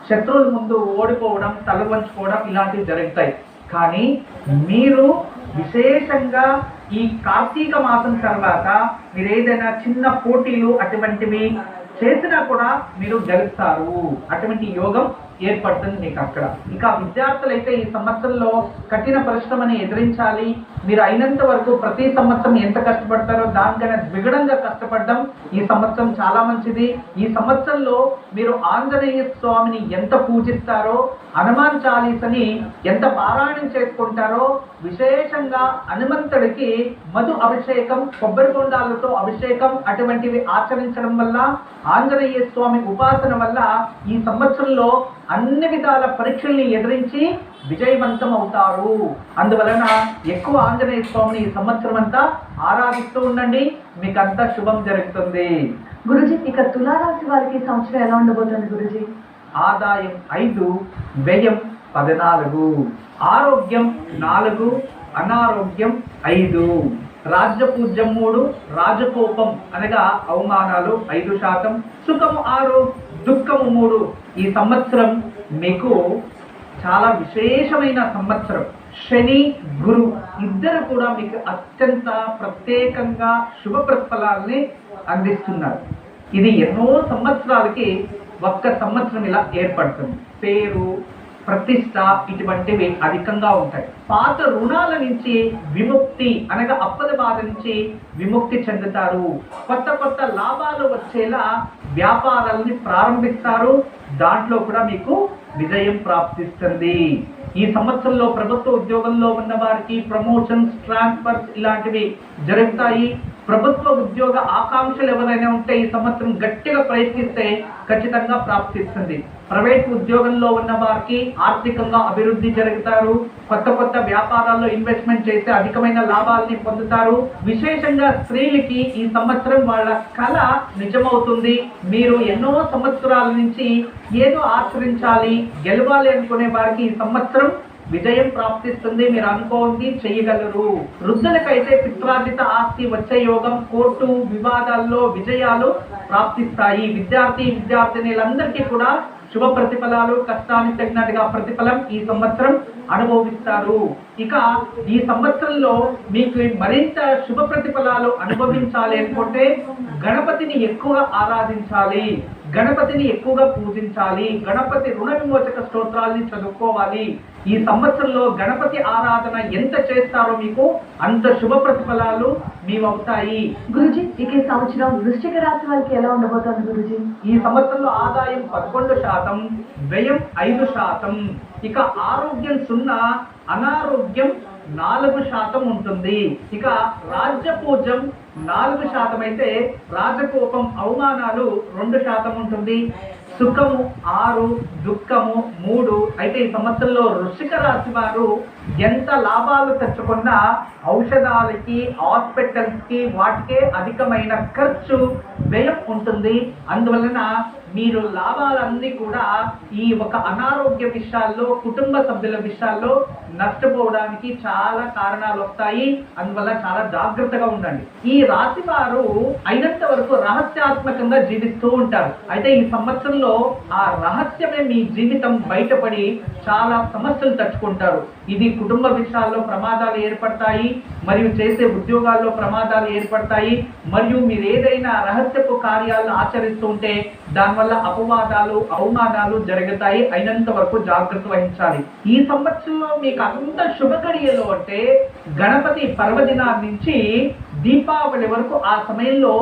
శత్రువుల ముందు ఓడిపోవడం, తల వంచుకోవడం ఇలాంటివి జరుగుతాయి. కానీ మీరు విశేషంగా ఈ కార్తీక మాసం తర్వాత మీరు ఏదైనా చిన్న పోటీలు అటువంటివి చేసినా కూడా మీరు గెలుస్తారు. అటువంటి యోగం ఏర్పడుతుంది మీకు అక్కడ. ఇక విద్యార్థులైతే ఈ సంవత్సరంలో కఠిన పరిశ్రమని ఎదిరించాలి. మీరు అయినంత వరకు ప్రతి సంవత్సరం ఎంత కష్టపడతారో దానికన్నా ద్విగుణంగా కష్టపడడం ఈ సంవత్సరం చాలా మంచిది. ఈ సంవత్సరంలో మీరు ఆంజనేయ స్వామిని ఎంత పూజిస్తారో, హనుమాన్ చాలీసని ఎంత పారాయణం చేసుకుంటారో, విశేషంగా హనుమంతుడికి మధు అభిషేకం, కొబ్బరి బొండాలతో అభిషేకం అటువంటివి ఆచరించడం వల్ల, ఆంజనేయ స్వామి ఉపాసన వల్ల ఈ సంవత్సరంలో అన్ని విధాల పరీక్షల్ని ఎదిరించి విజయవంతం అవుతారు. అందువలన ఎక్కువ ఆంజనేయ స్వామిని ఈ సంవత్సరం అంతా ఆరాధిస్తూ ఉండండి. మీకు అంతా శుభం జరుగుతుంది. గురుజీ, ఇక తులారాశి వారికి సంవత్సరం ఎలా ఉండబోతుంది గురుజీ? ఆదాయం 5, వ్యయం 14, ఆరోగ్యం 4, అనారోగ్యం 5, రాజ్యపూజ్యం 3, రాజకోపం అనగా అవమానాలు 5%, సుఖము 6, దుఃఖము 3. ఈ సంవత్సరం మీకు చాలా విశేషమైన సంవత్సరం. శని, గురు ఇద్దరు కూడా మీకు అత్యంత ప్రత్యేకంగా శుభ ప్రతిఫలాల్ని అందిస్తున్నారు. ఇది ఎన్నో సంవత్సరాలకి ఒక్క సంవత్సరం ఇలా ఏర్పడుతుంది. పేరు, ప్రతిష్ట ఇటువంటివి అధికంగా ఉంటాయి. పాత రుణాల నుంచి విముక్తి అనగా అప్పుల బాధ నుంచి విముక్తి చెందుతారు. కొత్త కొత్త లాభాలు వచ్చేలా వ్యాపారాలని ప్రారంభిస్తారు. దాంట్లో కూడా మీకు విజయం ప్రాప్తిస్తుంది. ఈ సంవత్సరంలో ప్రభుత్వ ఉద్యోగంలో ఉన్న వారికి ప్రమోషన్స్, ట్రాన్స్ఫర్స్ ఇలాంటివి జరుగుతాయి. ప్రభుత్వ ఉద్యోగ ఆకాంక్షలు ఎవరైనా ఉంటే ఈ సంవత్సరం గట్టిగా ప్రయత్నిస్తే ఖచ్చితంగా ప్రాప్తిస్తుంది. ప్రైవేట్ ఉద్యోగంలో ఉన్న వారికి ఆర్థికంగా అభివృద్ధి జరుగుతారు. కొత్త కొత్త వ్యాపారాల్లో ఇన్వెస్ట్మెంట్ చేసి అధికమైన లాభాలని పొందుతారు. విశేషంగా స్త్రీలకి ఈ సంవత్సరం వాళ్ళ కళ నిజమవుతుంది. మీరు ఎన్నో సంవత్సరాల నుంచి ఏదో ఆచరించాలి, గెలవాలి అనుకునే వారికి ఈ సంవత్సరం విజయం ప్రాప్తిస్తుంది. మీరు అనుకోండి చేయగలరు. వృద్ధులకైతే పిత్రార్జిత ఆస్తి వచ్చే యోగం, కోర్టు వివాదాల్లో విజయాలు ప్రాప్తిస్తాయి. విద్యార్థినులందరికీ కూడా శుభ ప్రతిఫలాలు, కష్టానికి తగినట్టుగా ప్రతిఫలం ఈ సంవత్సరం అనుభవిస్తారు. ఇక ఈ సంవత్సరంలో మీకు మరింత శుభ ప్రతిఫలాలు అనుభవించాలి అనుకుంటే గణపతిని ఎక్కువగా ఆరాధించాలి, గణపతిని ఎక్కువగా పూజించాలి, గణపతి రుణ విమోచక స్తోత్రాల్ని చదువుకోవాలి. ఈ సంవత్సరంలో గణపతి ఆరాధన ఎంత చేస్తారో మీకు అంత శుభ ప్రతిఫలాలు మీవి అవుతాయి. గురుజీ, ఇక ఈ సంవత్సరం వృశ్చిక రాశి వారికి ఎలా ఉండబోతోంది గురుజీ? ఈ సంవత్సరంలో ఆదాయం 11%, వ్యయం 5%. ఇక ఆరోగ్యం 0, అనారోగ్యం 4% ఉంటుంది. ఇక రాజ్యపూజ్యం 4% అయితే రాజకోపం, అవమానాలు 2% ఉంటుంది. సుఖము 6, దుఃఖము 3. అయితే ఈ సంవత్సరంలో వృశ్చిక రాశి వారు ఎంత లాభాలు తెచ్చుకున్నా ఔషధాలకి, హాస్పిటల్స్కి వాటికే అధికమైన ఖర్చు, వ్యయం ఉంటుంది. అందువలన మీరు లాభాలన్నీ కూడా ఈ ఒక అనారోగ్య విషయాల్లో, కుటుంబ సభ్యుల విషయాల్లో నష్టపోవడానికి చాలా కారణాలు వస్తాయి. అందువల్ల చాలా జాగ్రత్తగా ఉండండి. ఈ రాశి వారు అయినంత వరకు రహస్యాత్మకంగా జీవిస్తూ ఉంటారు. అయితే ఈ సంవత్సరంలో ఆ రహస్యమే మీ జీవితం బయటపడి చాలా సమస్యలు తెచ్చుకుంటారు. ఇది కుటుంబ విషయాల్లో ప్రమాదాలు ఏర్పడతాయి, మరియు చేసే ఉద్యోగాల్లో ప్రమాదాలు ఏర్పడతాయి. మరియు మీరు ఏదైనా రహస్యపు కార్యాలను ఆచరిస్తూ ఉంటే దానివల్ల వల్ల అపవాదాలు అవమానాలు జరుగుతాయి. అయినంత వరకు జాగ్రత్త వహించాలి. ఈ సంవత్సరంలో మీకు అంత శుభగడియలు అంటే గణపతి పర్వదినాల నుంచి దీపావళి వరకు ఆ సమయంలో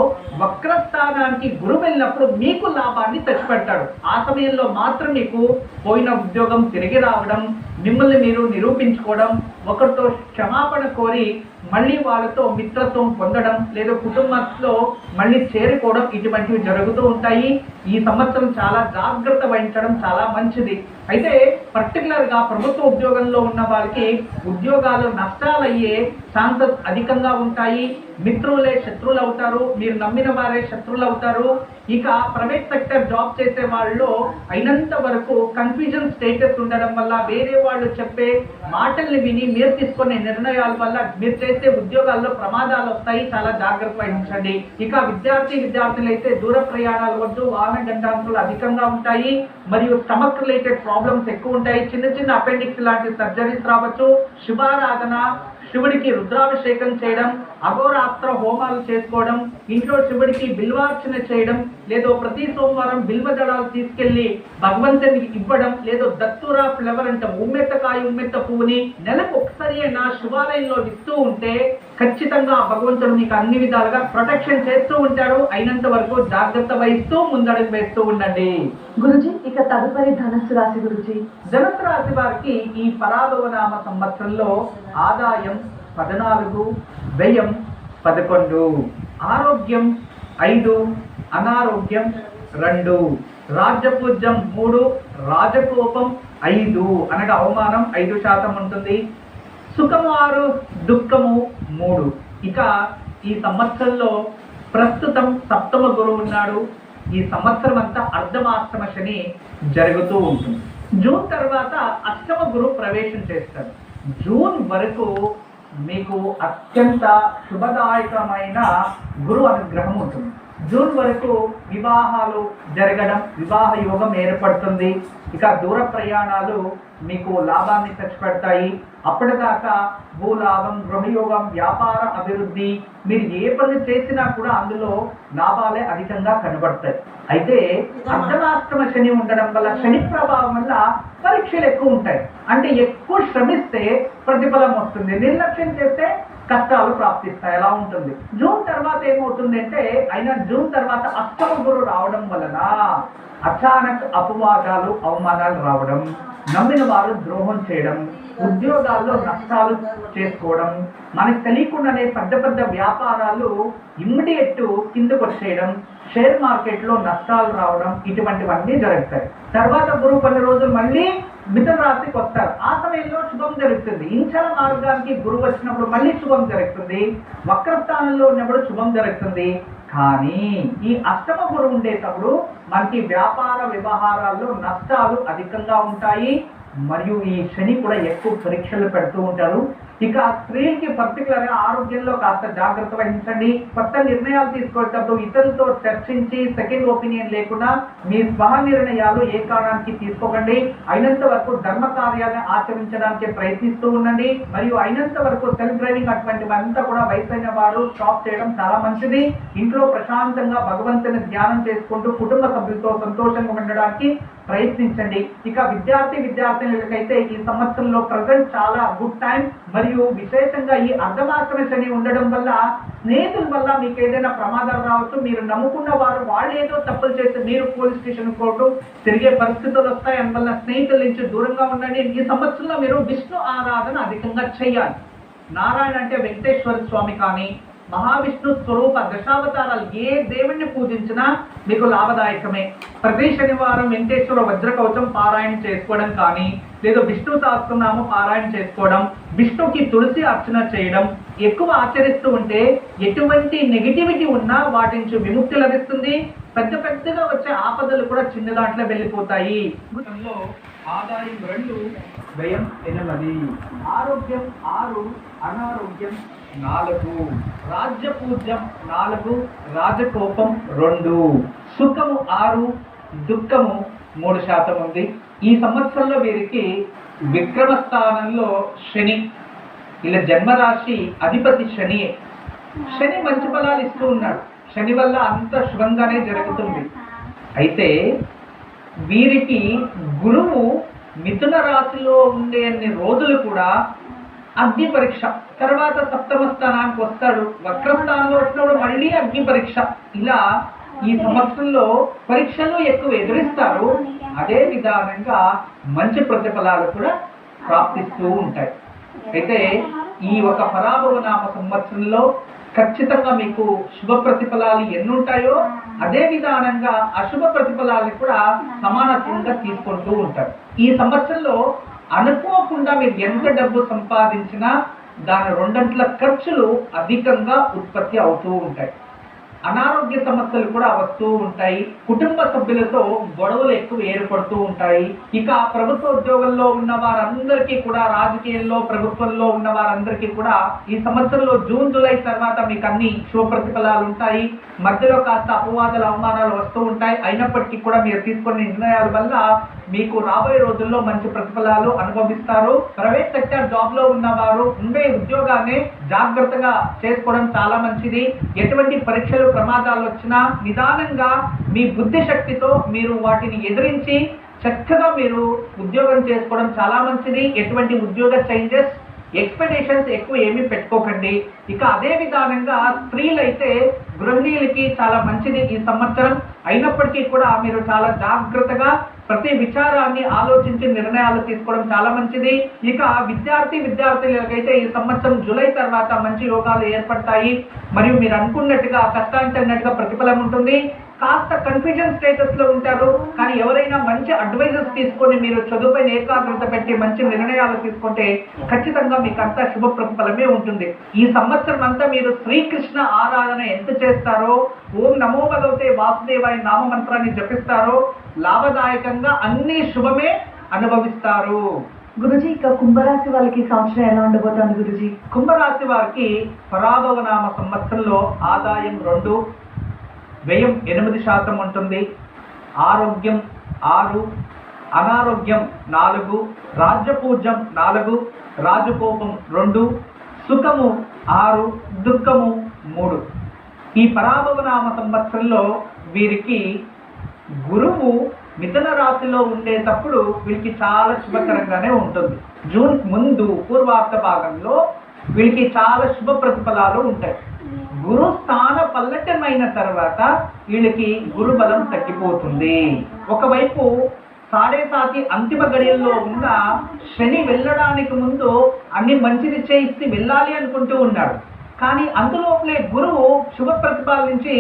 వక్రస్థానానికి గురువు వెళ్ళినప్పుడు మీకు లాభాన్ని తెచ్చిపెడతాడు. ఆ సమయంలో మాత్రం మీకు పోయిన ఉద్యోగం తిరిగి రావడం, మిమ్మల్ని మీరు నిరూపించుకోవడం, ఒకరితో క్షమాపణ కోరి మళ్ళీ వాళ్ళతో మిత్రత్వం పొందడం, లేదా కుటుంబంలో మళ్ళీ చేరుకోవడం, ఇటువంటివి జరుగుతూ ఉంటాయి. ఈ సంవత్సరం చాలా జాగ్రత్త వహించడం చాలా మంచిది. అయితే పర్టికులర్గా ప్రభుత్వ ఉద్యోగంలో ఉన్న వారికి ఉద్యోగాలు నష్టాలయ్యే ఛాన్సెస్ అధికంగా ఉంటాయి. మిత్రులే శత్రువులు అవుతారు, మీరు నమ్మిన వారే శత్రువులు అవుతారు. ఇక ప్రైవేట్ సెక్టర్ జాబ్ చేసే వాళ్ళు అయినంత వరకు కన్ఫ్యూజన్ స్టేటస్ ఉండడం వల్ల వేరే వాళ్ళు చెప్పే మాటల్ని విని మీరు తీసుకునే నిర్ణయాల వల్ల మీరు చేసే ఉద్యోగాల్లో ప్రమాదాలు వస్తాయి. చాలా జాగ్రత్త వహించండి. ఇక విద్యార్థులు అయితే దూర ప్రయాణాలు వద్దు, వాహన గండాంశాలు అధికంగా ఉంటాయి, మరియు స్టమక్ రిలేటెడ్ ప్రాబ్లమ్స్ ఎక్కువ ఉంటాయి. చిన్న చిన్న అపెండిక్స్ లాంటి సర్జరీస్ రావచ్చు. శుభారాధన, శివుడికి రుద్రాభిషేకం చేయడం, అఘోరాస్త్ర హోమాలు చేసుకోవడం, ఇంట్లో శివుడికి బిల్వార్చన చేయడం, లేదో ప్రతి సోమవారం బిల్వ దళాలు తీసుకెళ్లి భగవంతునికి ఇవ్వడం, లేదో దత్తూరా ఫ్లవర్ అంటే ఉమ్మెత్త పువ్వుని నెలకు ఒకసారి అయినా శివాలయంలో ఇస్తూ ఉంటే ఖచ్చితంగా భగవంతుడు మీకు అన్ని విధాలుగా ప్రొటెక్షన్ చేస్తూ ఉంటాడు. అయినంత వరకు జాగ్రత్త వహిస్తూ ముందడుగు వేస్తూ ఉండండి. గురుజీ, ఇక తదుపరి ధనస్సు రాశి గురుజీ. ధనుసు రాశి వారికి ఈ పరాభవనామ సంవత్సరంలో ఆదాయం 14, వ్యయం 11, ఆరోగ్యం 5, అనారోగ్యం 2, రాజ్యపూజ్యం 3, రాజకోపం 5 అనగా అవమానం 5% ఉంటుంది. సుఖము 6, దుఃఖము 3. ఇక ఈ సంవత్సరంలో ప్రస్తుతం సప్తమ గురువు ఉన్నాడు. ఈ సంవత్సరం అంతా అర్ధమాష్టమ శని జరుగుతూ ఉంటుంది. జూన్ తర్వాత అష్టమ గురువు ప్రవేశం చేస్తాడు. జూన్ వరకు మీకు అత్యంత శుభదాయకమైన గురు అనుగ్రహం ఉంటుంది. జూన్ వరకు వివాహాలు జరగడం, వివాహ యోగం ఏర్పడుతుంది. ఇక దూర ప్రయాణాలు మీకు లాభాన్ని తెచ్చిపెడతాయి. అప్పటిదాకా భూలాభం, గృహయోగం, వ్యాపార అభివృద్ధి, మీరు ఏ పని చేసినా కూడా అందులో లాభాలే అధికంగా కనబడతాయి. అయితే అర్ధమాష్టమ శని ఉండడం వల్ల, శని ప్రభావం వల్ల పరీక్షలు ఎక్కువ ఉంటాయి. అంటే ఎక్కువ శ్రమిస్తే ప్రతిఫలం వస్తుంది, నిర్లక్ష్యం చేస్తే కష్టాలు ప్రాప్తిస్తాయి. ఎలా ఉంటుంది. జూన్ తర్వాత ఏమవుతుంది అంటే, అయినా జూన్ తర్వాత అష్టమ గురు రావడం వలన అచానక్ అపవాదాలు, అవమానాలు రావడం, నమ్మిన వారు ద్రోహం చేయడం, ఉద్యోగాల్లో నష్టాలు చేసుకోవడం, మనకు తెలియకుండానే పెద్ద వ్యాపారాలు ఇమ్మీడియట్ కిందకు వచ్చేయడం, షేర్ మార్కెట్లో నష్టాలు రావడం, ఇటువంటివన్నీ జరుగుతాయి. తర్వాత గురువు కొన్ని రోజులు మళ్ళీ మిథున రాశికి వస్తారు. ఆ సమయంలో శుభం జరుగుతుంది. ఇంచల మార్గానికి గురువు వచ్చినప్పుడు మళ్ళీ శుభం జరుగుతుంది. వక్రస్థానంలో ఉన్నప్పుడు శుభం జరుగుతుంది. కానీ ఈ అష్టమ గురువు ఉండేటప్పుడు మనకి వ్యాపార వ్యవహారాల్లో నష్టాలు అధికంగా ఉంటాయి. మరియు ఈ శని కూడా ఎక్కువ పరీక్షలు పెడుతూ ఉంటారు. ఇక స్త్రీలకి పర్టికులర్గా ఆరోగ్యంలో కాస్త జాగ్రత్త వహించండి. కొత్త నిర్ణయాలు తీసుకునేటప్పుడు ఇతరులతో చర్చించి సెకండ్ ఒపీనియన్ లేకుండా మీ స్వహ నిర్ణయాలు ఏ కారణానికి తీసుకోకండి. అయినంత వరకు ధర్మ కార్యాలను ఆచరించడానికి ప్రయత్నిస్తూ ఉండండి. మరియు అయినంత వరకు సెల్ఫ్ డ్రైవింగ్ అటువంటివంతా కూడా వయసైన వారు స్టాప్ చేయడం చాలా మంచిది. ఇంట్లో ప్రశాంతంగా భగవంతుని ధ్యానం చేసుకుంటూ కుటుంబ సభ్యులతో సంతోషంగా ఉండడానికి ప్రయత్నించండి. ఇక విద్యార్థులకైతే ఈ సంవత్సరంలో ప్రజెంట్ చాలా గుడ్ టైం. మరియు విశేషంగా ఈ అర్ధమాసన శని ఉండడం వల్ల స్నేహితుల వల్ల మీకు ఏదైనా ప్రమాదాలు రావచ్చు. మీరు నమ్ముకున్న వారు వాళ్ళు ఏదో తప్పులు చేస్తే మీరు పోలీస్ స్టేషన్ కోర్టు తిరిగే పరిస్థితులు వస్తాయి. అందువల్ల స్నేహితుల నుంచి దూరంగా ఉండండి. ఈ సంవత్సరంలో మీరు విష్ణు ఆరాధన అధికంగా చేయాలి. నారాయణ అంటే వెంకటేశ్వర స్వామి కానీ, మహావిష్ణు స్వరూప దశావతారాలు ఏ దేవుణ్ణి పూజించినా మీకు లాభదాయకమే. ప్రతి శనివారం వెంకటేశ్వర వజ్రకవచం పారాయణ చేసుకోవడం కానీ, లేదా విష్ణు సహస్రనామ పారాయణ చేసుకోవడం, విష్ణుకి తులసి అర్చన చేయడం ఎక్కువ ఆచరిస్తూ ఉంటే ఎటువంటి నెగిటివిటీ ఉన్నా వాటి నుంచి విముక్తి లభిస్తుంది. పెద్దగా వచ్చే ఆపదలు కూడా చిన్న దాంట్లో వెళ్ళిపోతాయి. ఆదాయం 2, వ్యయం 8, ఆరోగ్యం 6, అనారోగ్యం 4, రాజ్యపూజ్యం 4, రాజకోపం 2, సుఖము 6, దుఃఖము 3% ఉంది. ఈ సంవత్సరంలో వీరికి విక్రమ స్థానంలో శని, ఇలా జన్మరాశి అధిపతి శని. శని మంచి ఫలాలు ఇస్తూ ఉన్నాడు. శని వల్ల అంత శుభంగానే జరుగుతుంది. అయితే వీరికి గురువు మిథున రాశిలో ఉండే అన్ని రోజులు కూడా అగ్ని పరీక్ష, తర్వాత సప్తమ స్థానానికి వస్తాడు, వక్రస్థానంలో వచ్చినప్పుడు మళ్ళీ అగ్ని పరీక్ష. ఇలా ఈ సంవత్సరంలో పరీక్షలు ఎక్కువ ఎదురిస్తారు. అదే విధానంగా మంచి ప్రతిఫలాలు కూడా ప్రాప్తిస్తూ ఉంటాయి. అయితే ఈ ఒక పరాభవ నామ సంవత్సరంలో ఖచ్చితంగా మీకు శుభ ప్రతిఫలాలు ఎన్నుంటాయో అదే విధానంగా అశుభ ప్రతిఫలాలు కూడా సమానత్వంగా తీసుకుంటూ ఉంటారు. ఈ సంవత్సరంలో అనుకోకుండా మీరు ఎంత డబ్బు సంపాదించినా దాని 2 గంటల ఖర్చులు అధికంగా ఉత్పత్తి అవుతూ ఉంటాయి. అనారోగ్య సమస్యలు కూడా వస్తూ ఉంటాయి. కుటుంబ సభ్యులతో గొడవలు ఎక్కువ ఏర్పడుతూ ఉంటాయి. ఇక ప్రభుత్వ ఉద్యోగంలో ఉన్న వారందరికీ కూడా, రాజకీయాల్లో ప్రభుత్వంలో ఉన్న వారందరికీ కూడా ఈ సంవత్సరంలో జూన్ జూలై తర్వాత మీకు అన్ని శుభ ప్రతిఫలాలు ఉంటాయి. మధ్యలో కాస్త అపవాదాలు అవమానాలు వస్తూ ఉంటాయి. అయినప్పటికీ కూడా మీరు తీసుకున్న నిర్ణయాల వల్ల మీకు రాబోయే రోజుల్లో మంచి ప్రతిఫలాలు అనుభవిస్తారు. ప్రైవేట్ సెక్టర్ జాబ్ లో ఉన్నవారు ఉండే ఉద్యోగాన్ని జాగ్రత్తగా చేసుకోవడం చాలా మంచిది. ఎటువంటి పరీక్షలు ప్రమాదాలు వచ్చినా నిదానంగా మీ బుద్ధి శక్తితో మీరు వాటిని ఎదిరించి చక్కగా మీరు ఉద్యోగం చేసుకోవడం చాలా మంచిది. ఎటువంటి ఉద్యోగ చేంజెస్ ఎక్స్పెక్టేషన్స్ ఎక్కువ ఏమీ పెట్టుకోకండి. ఇక అదే విధానంగా స్త్రీలైతే గృహిణీలకి చాలా మంచిది ఈ సంవత్సరం. అయినప్పటికీ కూడా మీరు చాలా జాగ్రత్తగా ప్రతి విచారాన్ని ఆలోచించి నిర్ణయాలు తీసుకోవడం చాలా మంచిది. ఇక విద్యార్థులకైతే ఈ సంవత్సరం జూలై తర్వాత మంచి యోగాలు ఏర్పడతాయి. మరియు మీరు అనుకున్నట్టుగా కష్టానికి తగినట్టుగా ప్రతిఫలం ఉంటుంది. కాస్త కన్ఫ్యూజన్ స్టేటస్ లో ఉంటారు. కానీ ఎవరైనా మంచి అడ్వైజర్స్ తీసుకొని మీరు చదువుపై ఏకాగ్రత పెట్టి మంచి నిర్ణయాలు తీసుకుంటే ఖచ్చితంగా మీకు అంతా శుభ ప్రతిఫలమే ఉంటుంది. ఈ సంవత్సరం అంతా మీరు శ్రీకృష్ణ ఆరాధన ఎంత చేస్తారో, ఓం నమో భగవతే వాసుదేవాయ నామ మంత్రాన్ని జపిస్తారో లాభదాయకంగా అన్ని శుభమే అనుభవిస్తారు. గురుజీ, ఇక కుంభరాశి వాళ్ళకి సంవత్సరం ఎలా ఉండబోతోంది గురుజీ? కుంభరాశి వారికి పరాభవ నామ సంవత్సరంలో ఆదాయం 2, వ్యయం 8% ఉంటుంది. ఆరోగ్యం 6, అనారోగ్యం 4, రాజ్యపూజ్యం 4, రాజకోపం 2, సుఖము 6, దుఃఖము 3. ఈ పరాభవ నామ సంవత్సరంలో వీరికి గురువు మిథున రాశిలో ఉండేటప్పుడు వీరికి చాలా శుభకరంగానే ఉంటుంది. జూన్ ముందు పూర్వార్ధ భాగంలో వీరికి చాలా శుభ ప్రతిఫలాలు ఉంటాయి. గురు స్థాన పల్లటమైన తర్వాత వీళ్ళకి గురు బలం తగ్గిపోతుంది. ఒకవైపు సాడేసాతి అంతిమ గడియల్లో ఉన్న శని వెళ్ళడానికి ముందు అన్ని మంచిది చేయిస్తే వెళ్ళాలి అనుకుంటూ ఉన్నాడు. కానీ అందులోపలే గురువు శుభ ప్రతిపాదించి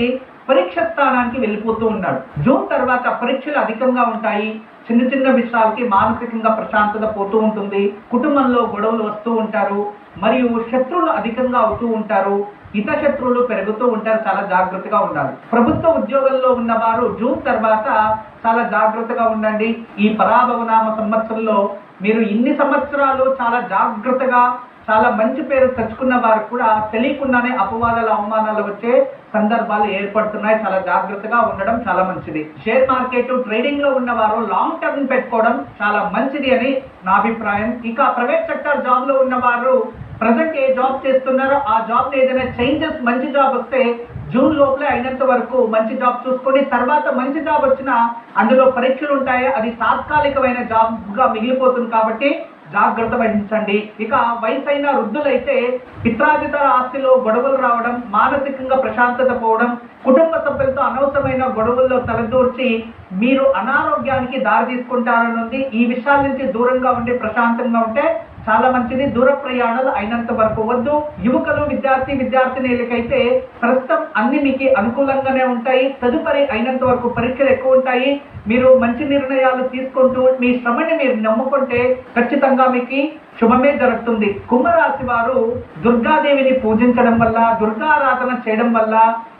పరీక్ష స్థానానికి వెళ్ళిపోతూ ఉన్నాడు. జూన్ తర్వాత పరీక్షలు అధికంగా ఉంటాయి. చిన్న చిన్న విషయాలకి మానసికంగా ప్రశాంతత పోతూ ఉంటుంది. కుటుంబంలో గొడవలు వస్తూ ఉంటారు. మరియు శత్రువులు అధికంగా అవుతూ ఉంటారు. హిత శత్రువులు పెరుగుతూ ఉంటారు. చాలా జాగ్రత్తగా ఉండాలి. ప్రభుత్వ ఉద్యోగంలో ఉన్నవారు జూన్ తర్వాత చాలా జాగ్రత్తగా ఉండండి. ఈ పరాభవ నామ సంవత్సరంలో మీరు ఇన్ని సంవత్సరాలు చాలా జాగ్రత్తగా చాలా మంచి పేరు తెచ్చుకున్న వారు కూడా తెలియకుండానే అపవాదాలు అవమానాలు వచ్చే సందర్భాలు ఏర్పడుతున్నాయి. చాలా జాగ్రత్తగా ఉండడం చాలా మంచిది. షేర్ మార్కెట్ ట్రేడింగ్ లో ఉన్నవారు లాంగ్ టర్మ్ పెట్టుకోవడం చాలా మంచిది అని నా అభిప్రాయం. ఇక ప్రైవేట్ సెక్టర్ జాబ్ లో ఉన్నవారు ప్రజెంట్ ఏ జాబ్ చేస్తున్నారో ఆ జాబ్ లో ఏదైనా చేంజెస్ మంచి జాబ్ వస్తే జూన్ లోపలే అయినంత వరకు మంచి జాబ్ చూసుకోండి. తర్వాత మంచి జాబ్ వచ్చినా అందులో పరీక్షలు ఉంటాయి. అది తాత్కాలికమైన జాబ్ గా మిగిలిపోతుంది కాబట్టి జాగ్రత్త వహించండి. ఇక వయసైన వృద్ధులైతే పిత్రాజితర ఆస్తిలో గొడవలు రావడం, మానసికంగా ప్రశాంతత పోవడం, కుటుంబ సభ్యులతో అనవసరమైన గొడవల్లో తలదూర్చి మీరు అనారోగ్యానికి దారి తీసుకుంటారనుంది. ఈ విషయాల నుంచి దూరంగా ఉండి ప్రశాంతంగా ఉంటే చాలా మంచిది. దూర ప్రయాణాలు అయినంత వరకు వద్దు. యువకులు విద్యార్థినీలకైతే ప్రస్తుతం అన్ని మీకు అనుకూలంగానే ఉంటాయి. తదుపరి అయినంత వరకు పరీక్షలు ఎక్కువ ఉంటాయి. మీరు మంచి నిర్ణయాలు తీసుకుంటూ మీ శ్రమని మీరు నమ్ముకుంటే ఖచ్చితంగా మీకు శుభమే జరుగుతుంది. కుంభరాశి వారు దుర్గాదేవిని పూజించడం వల్ల, దుర్గా ఆరాధన చేయడం వల్ల,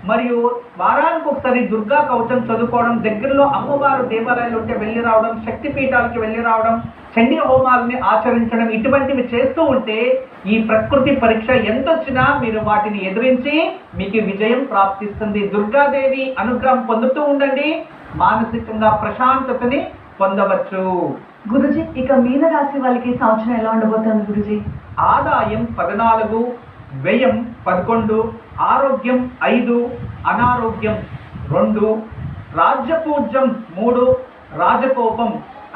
మరియు వారానికి ఒకసారి దుర్గా కవచం చదువుకోవడం, దగ్గరలో అమ్మవారు దేవాలయాలు ఉంటే వెళ్ళి రావడం, శక్తి పీఠాలకి వెళ్ళి రావడం, చండీ హోమాలని ఆచరించడం, ఇటువంటివి చేస్తూ ఉంటే ఈ ప్రకృతి పరీక్ష ఎంత వచ్చినా మీరు వాటిని ఎదిరించి మీకు విజయం ప్రాప్తిస్తుంది. దుర్గాదేవి అనుగ్రహం పొందుతూ ఉండండి. మానసికంగా ప్రశాంతతని పొందవచ్చు. గురుజీ, ఇక మీన రాశి వాళ్ళకి సంవత్సరం ఎలా ఉండబోతుంది గురుజీ? ఆదాయం 14, వ్యయం 11, ఆరోగ్యం 5, అనారోగ్యం 2, రాజ్యపూజ్యం 3, రాజకోపం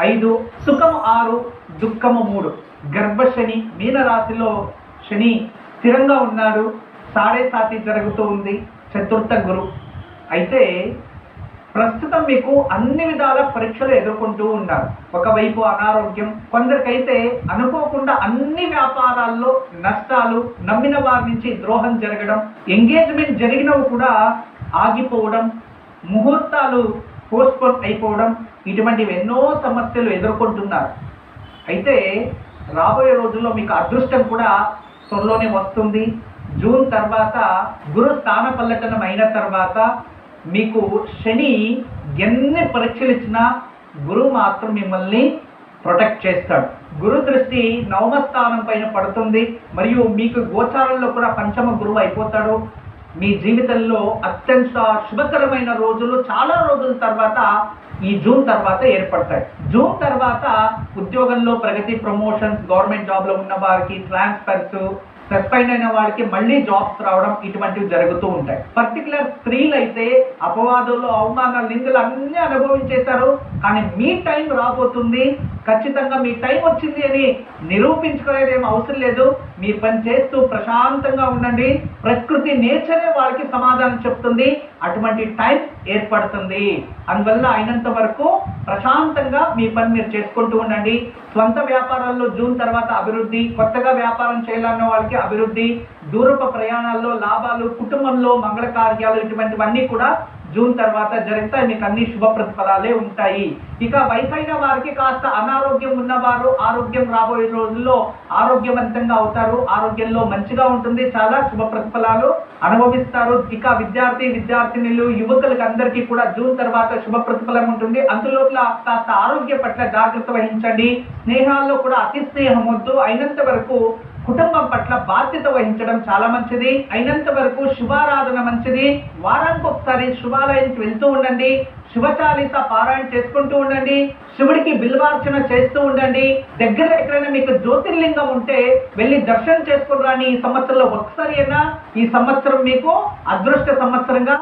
5, సుఖం 6, దుఃఖము 3. గర్భశని, మీనరాశిలో శని స్థిరంగా ఉన్నాడు. 7.5 జరుగుతూ ఉంది, చతుర్థ గురు. అయితే ప్రస్తుతం మీకు అన్ని విధాల పరీక్షలు ఎదుర్కొంటూ ఉన్నారు. ఒకవైపు అనారోగ్యం, కొందరికైతే అనుకోకుండా అన్ని వ్యాపారాల్లో నష్టాలు, నమ్మిన వారి నుంచి ద్రోహం జరగడం, ఎంగేజ్మెంట్ జరిగినవి కూడా ఆగిపోవడం, ముహూర్తాలు పోస్ట్పోన్ అయిపోవడం, ఇటువంటివి ఎన్నో సమస్యలు ఎదుర్కొంటున్నారు. అయితే రాబోయే రోజుల్లో మీకు అదృష్టం కూడా త్వరలోనే వస్తుంది. జూన్ తర్వాత గురు స్థాన పల్లటనం అయిన తర్వాత మీకు శని ఎన్ని పరీక్షలు ఇచ్చినా గురువు మాత్రం మిమ్మల్ని ప్రొటెక్ట్ చేస్తాడు. గురు దృష్టి నవమ స్థానం పైన పడుతుంది. మరియు మీకు గోచారంలో కూడా పంచమ గురువు అయిపోతాడు. మీ జీవితంలో అత్యంత శుభకరమైన రోజులు చాలా రోజుల తర్వాత ఈ జూన్ తర్వాత ఏర్పడతాయి. జూన్ తర్వాత ఉద్యోగంలో ప్రగతి, ప్రమోషన్స్, గవర్నమెంట్ జాబ్లో ఉన్న వారికి ట్రాన్స్ఫర్స్, సస్పెండ్ అయిన వాళ్ళకి మళ్ళీ జాబ్స్ రావడం, ఇటువంటివి జరుగుతూ ఉంటాయి. పర్టికులర్ స్త్రీలు అయితే అపవాదులు, అవమానాలు, నిందలు అన్నీ అనుభవించేశారు. కానీ మీ టైం రాబోతుంది. ఖచ్చితంగా మీ టైం వచ్చింది అని నిరూపించుకునేది ఏం అవసరం లేదు. మీ పని చేస్తూ ప్రశాంతంగా ఉండండి. ప్రకృతి, నేచరే వాళ్ళకి సమాధానం చెప్తుంది. అటువంటి టైం ఏర్పడుతుంది. అందువల్ల అయినంత వరకు ప్రశాంతంగా మీ పని మీరు చేసుకుంటూ ఉండండి. స్వంత వ్యాపారాల్లో జూన్ తర్వాత అభివృద్ధి, కొత్తగా వ్యాపారం చేయాలన్న వాళ్ళకి అభివృద్ధి, దూరపు ప్రయాణాల్లో లాభాలు, కుటుంబంలో మంగళ కార్యాలు, ఇటువంటివన్నీ కూడా జూన్ తర్వాత జరుగుతాయి. మీకు అన్ని శుభ ప్రతిఫలాలే ఉంటాయి. ఇక వయసైన వారికి కాస్త అనారోగ్యం ఉన్నవారు ఆరోగ్యం రాబోయే రోజుల్లో ఆరోగ్యవంతంగా అవుతారు. ఆరోగ్యంలో మంచిగా ఉంటుంది. చాలా శుభ ప్రతిఫలాలు అనుభవిస్తారు. ఇక విద్యార్థినులు, యువకులకు అందరికీ కూడా జూన్ తర్వాత శుభ ప్రతిఫలం ఉంటుంది. అందులోపల కాస్త ఆరోగ్య పట్ల జాగ్రత్త వహించండి. స్నేహాల్లో కూడా అతి స్నేహం వద్దు. అయినంత వరకు కుటుంబం పట్ల బాధ్యత వహించడం చాలా మంచిది. అయినంత వరకు శుభారాధన మంచిది. వారానికి ఒకసారి శుభాలయానికి వెళ్తూ ఉండండి. శివ చాలీస పారాయణ చేసుకుంటూ ఉండండి. శివుడికి బిల్వార్చన చేస్తూ ఉండండి. దగ్గర ఎక్కడైనా మీకు జ్యోతిర్లింగం ఉంటే వెళ్ళి దర్శనం చేసుకుని రాని. ఈ సంవత్సరంలో ఒకసారి అయినా ఈ సంవత్సరం మీకు అదృష్ట సంవత్సరంగా